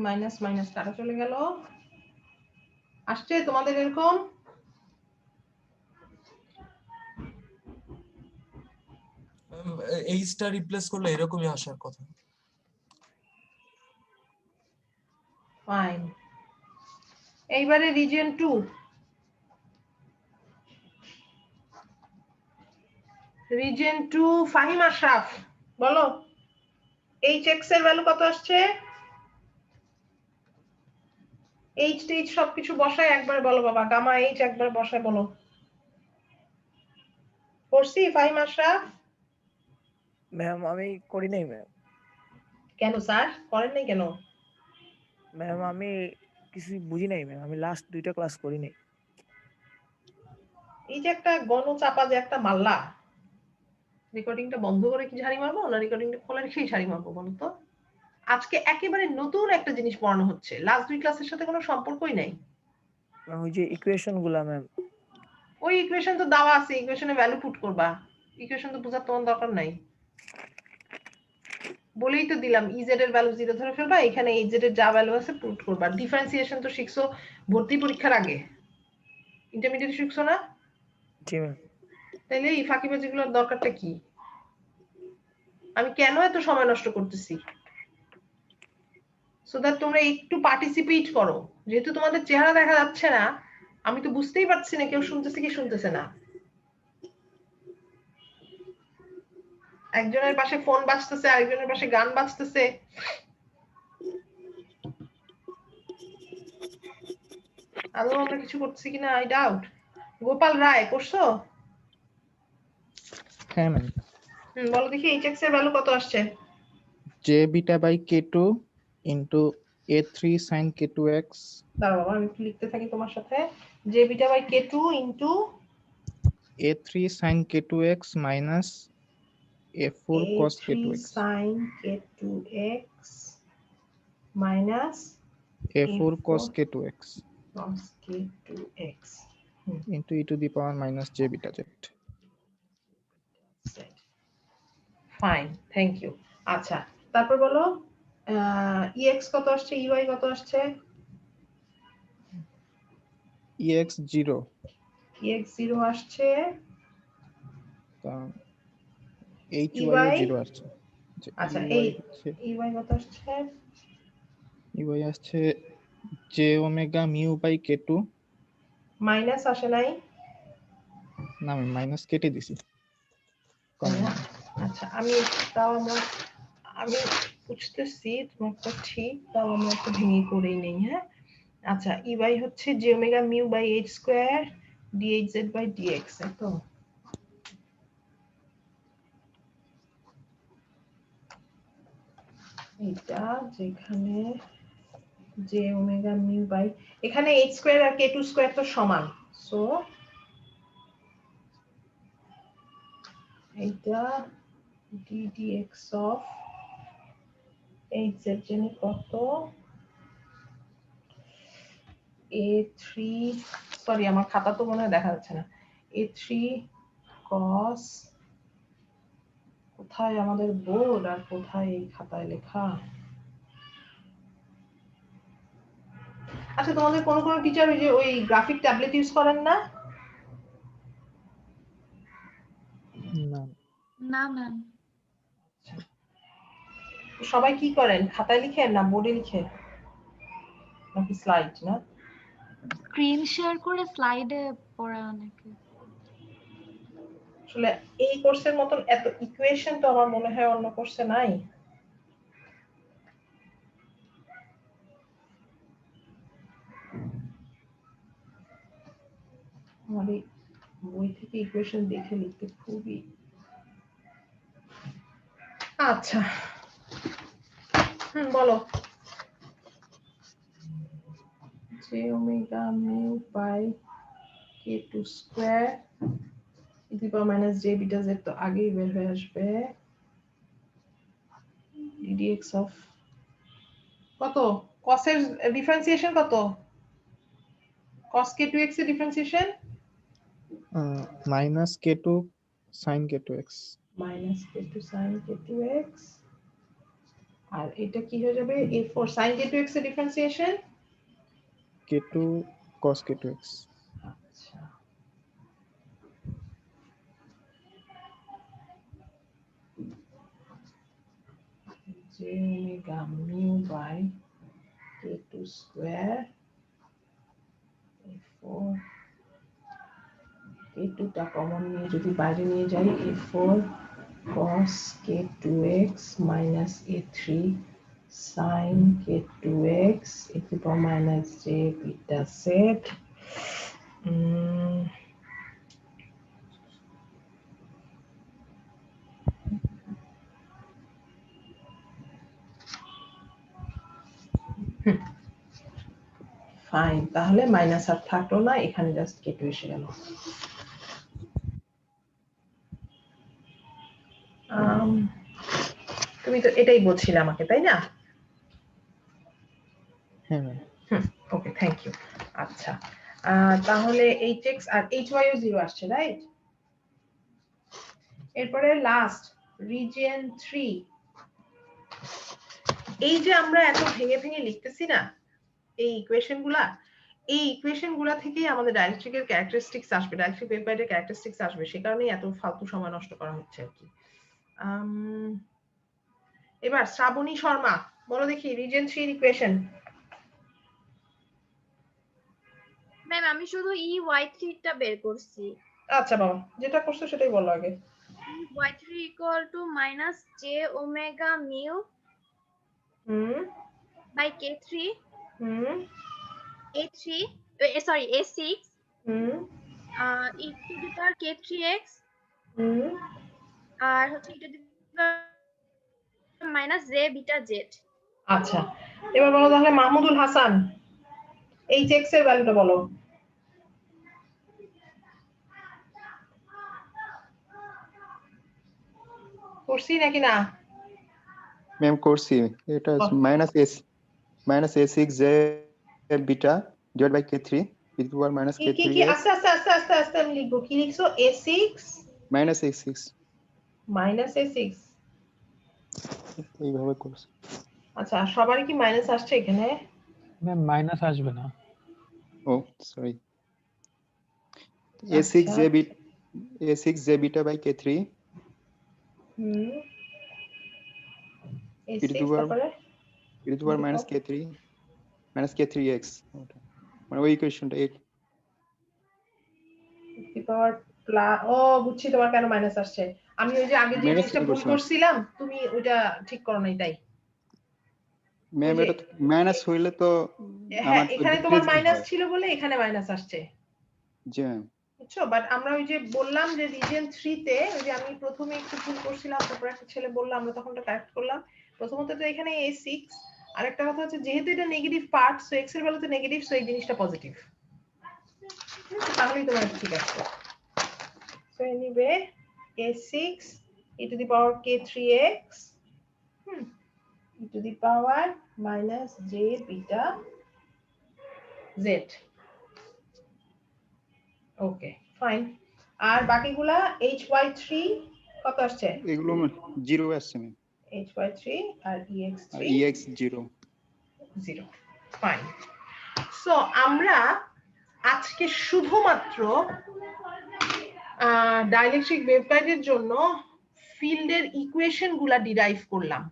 A: মাইনাস মাইনাস কাটা চলে গেল। আসছে তোমাদের এরকম?
F: এইচটা রিপ্লেস করলে এরকমই আসার কথা।
A: ফাইন। এইবারে রিজিয়ন 2, রিজিয়ন 2 ফাহিম আশরাফ বলো hx এর ভ্যালু কত আসছে? h টেজ সবকিছু বসায় একবার বলো বাবা, গামা h একবার বসায় বলো। করছি ফাহিম আশরাফ?
H: ম্যাম আমি করি নাই ম্যাম।
A: কেন স্যার করেন নাই কেন?
H: ম্যাম আমি কিছু বুঝি নাই ম্যাম, আমি লাস্ট 2টা ক্লাস করি নাই।
A: এই যে একটা গণচাপা যে একটা মাল্লা, রেকর্ডিংটা বন্ধ করে কি ঝাড়ি মারবো না রেকর্ডিংটা খোলা রেখেই ঝাড়ি মারবো বলো তো? আজকে একেবারে নতুন একটা জিনিস পড়ানো হচ্ছে, লাস্ট 2 ক্লাসের সাথে কোনো সম্পর্কই নাই।
H: ম্যাম ওই যে ইকুয়েশন গুলা ম্যাম।
A: ওই ইকুয়েশন তো দেওয়া আছে, ইকুয়েশনে ভ্যালু পুট করবা, ইকুয়েশন তো বোঝার তোমার দরকার নাই। বলেই তো দিলাম ez এর ভ্যালু 0 ধরে ফেলবা, এখানে az এর যা ভ্যালু আছে পুট করবা। ডিফারেন্সিয়েশন তো শিখছো ভর্তি পরীক্ষার আগে, ইন্টারমিডিয়েট শিখছো না?
H: জি ম্যাম।
A: তাইলে এই ফাঁকিবাজিগুলোর দরকারটা কি? আমি কেন এত সময় নষ্ট করতেছি? সো দ্যাট তোমরা একটু পার্টিসিপেট করো। যেহেতু তোমাদের চেহারা দেখা যাচ্ছে না, আমি তো বুঝতেই পারছি না কেউ শুনতেছে কি শুনতেছে না। একজনের পাশে ফোন বাজতেছে, আরেকজনের পাশে গান বাজতেছে। আদৌ আমরা কিছু করছি কিনা আই ডাউট। গোপাল রায় করছো?
C: হ্যাঁ ম্যাম।
A: বলো দেখি hx এর ভ্যালু কত আসছে?
C: j beta by k2 into a3 sin k2x।
A: দাঁড়াও বাবা আমি একটু লিখতে থাকি তোমার সাথে। j beta by k2 into
C: a3 sin k2x minus a4 cos
A: a3
C: k2x
A: sin k2x minus
C: a4 cos k2x
A: cos k2x
C: into e to the power minus j beta z।
A: Fine, thank you. আচ্ছা তারপর বলো ex কত আসছে, ey কত আসছে?
C: ex 0
A: ex 0 আসছে,
C: তা hy
A: ey
C: ও 0 আসছে।
A: আচ্ছা
C: ey
A: এই
C: হচ্ছে
A: ey কত আসছে?
C: ey আসছে j omega mu by k2।
A: Minus আসে নাই?
C: না আমি মাইনাস কেটে দিছি কমন।
A: আচ্ছা আমি তাও আমি বুঝতেছি তোমারটা ঠিক, তাও আমরা একটু ভেঙে করেই নেই। হ্যাঁ আচ্ছা ey হচ্ছে j omega mu by h square dhz by dx, তো এটা যেখানে জে ওমেগা মিউ বাই এখানে h স্কয়ার আর k2 স্কয়ার তো সমান, সো এইটা ddx অফ hz জানি কত a3, সরি আমার খাতা তো মনে হয় দেখা যাচ্ছে না, a3 cos, কোথায় আমাদের বোর্ড আর কোথায় এই খাতায় লেখা? আচ্ছা তোমাদের কোন কোন টিচার ওই যে ওই গ্রাফিক ট্যাবলেট ইউজ করেন না?
C: না
B: না ম্যাম।
A: সবাই কি করেন, খাতায় লিখেন না বোর্ডে লিখেন নাকি স্লাইড? না
B: স্ক্রিন শেয়ার করে স্লাইডে পড়া অনেকে।
A: আসলে এই কোর্সের মতন এত ইকুয়েশন তো আমার মনে হয় অন্য কোর্সে নাই। আমার এই বই থেকে ইকুয়েশন দেখে লিখতে খুবই, আচ্ছা বলো। J omega mu by k2 square e to the power minus j beta z তো আগেই বের হয়ে আসবে, ddx অফ কত, cos এর ডিফারেন্সিয়েশন কত, cos k2x এর differentiation
C: minus k2 sin k2x
A: minus k2 sin k2x, আর এটা কি হয়ে যাবে a4 sin k2x এর ডিফারেন্সিয়েশন
C: k2 cos k2x।
A: আচ্ছা j omega mu by k2 square a4, k2 টা কমন নিয়ে যদি বাইরে নিয়ে যাই a4 cos k2x minus a3 sin k2x e to the power minus j beta z, fine, তাহলে minus আর থাকলো না, এখানে জাস্ট k2 এসে গেল। তুমি তো এটাই বলছিলে আমাকে, তাই না?
C: হ্যাঁ ম্যাম।
A: Okay, thank you. আচ্ছা তাহলে hx আর hy ও 0 আসছে, রাইট? এরপরে লাস্ট রিজিয়ন 3, এই যে আমরা এত ভেঙে ভেঙে লিখতেছি না এই ইকুয়েশন গুলা, এই ইকুয়েশন গুলা থেকেই আমাদের ডাইলেকট্রিকের ক্যারেক্টারিস্টিক্স আসবে, ডাইলেকট্রিক ভেপারের ক্যারেক্টারিস্টিক্স আসবে, সে কারণেই এত ফালতু সময় নষ্ট করা হচ্ছে আর কি। এবার শ্রাবণী শর্মা বলো দেখি রিজিয়ন 3 এর ইকুয়েশন।
I: ম্যাম আমি শুধু y3 টা বের করছি।
A: আচ্ছা বাবা, যেটা করছো সেটাই বলো আগে।
I: y3 equal to minus j omega mu by k3 a3 sorry a6 e to the power k3x আর হচ্ছে e to the power minus j beta z।
A: আচ্ছা এবার বলো তাহলে মাহমুদুল হাসান hx এর ভ্যালুটা বলো। করছি নাকি না?
J: ম্যাম করছি, এটা minus a6 j beta divide by k3 e to power minus k3
A: কি আস্তে আস্তে আস্তে আস্তে আস্তে আমি লিখবো, কি লিখছো? a6
J: minus a6
A: minus a6
J: এইভাবে করছি।
A: আচ্ছা সবারই কি মাইনাস আসছে এখানে?
K: ম্যাম মাইনাস আসবে না।
J: Oh sorry, a6 j beta by k3
A: a6 তারপরে
J: e to power minus k3x, মানে ওই ইকুয়েশনটা
A: ও বুঝছি তোমার কেন মাইনাস আসছে। আমি ওই যে আগে যে জিনিসটা ভুল করছিলাম তুমি ওইটা ঠিক করো নাই তাই।
J: ম্যাম এটা মাইনাস হইলে তো
A: হ্যাঁ এখানে তোমার মাইনাস ছিল বলে এখানে মাইনাস আসছে।
J: জি ম্যাম
A: বুঝছো, বাট আমরা ওই যে বললাম যে রিজিয়ন 3 তে ওই যে আমি প্রথমে একটু ভুল করছিলাম, তারপর একটা ছেলে বলল, আমরা তখন এটা কারেক্ট করলাম। প্রথমত তো এখানে a6 আরেকটা কথা হচ্ছে যেহেতু এটা নেগেটিভ পার্ট, সো এক্স এর ভ্যালুতে নেগেটিভ, সো এই জিনিসটা পজিটিভ, তাহলেই তোমার ঠিক আছে। So anyway a6 e to the power k3x e to the power minus j beta z। Okay fine. আর বাকিগুলা hy3 কত আসছে?
J: এগুলো 0 আসছে ম্যাম,
A: hy3 আর ex3
J: আর ex 0
A: 0। ফাইন। সো আমরা আজকে শুধুমাত্র ডাইলেকট্রিক ওয়েভগাইডের জন্য ফিল্ডের ইকুয়েশন গুলা ডিরাইভ করলাম।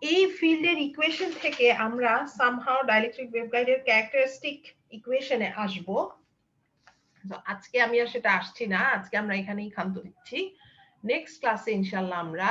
A: এই ফিল্ডের ইকুয়েশন থেকে আমরা সামহাউ ডাইলেকট্রিক ওয়েভগাইডের ক্যারেক্টারিস্টিক ইকুয়েশনে আসব। তো আজকে আমি আর সেটা আসছি না, আজকে আমরা এখানেই ক্ষান্ত দিচ্ছি। নেক্সট ক্লাসে ইনশাআল্লাহ আমরা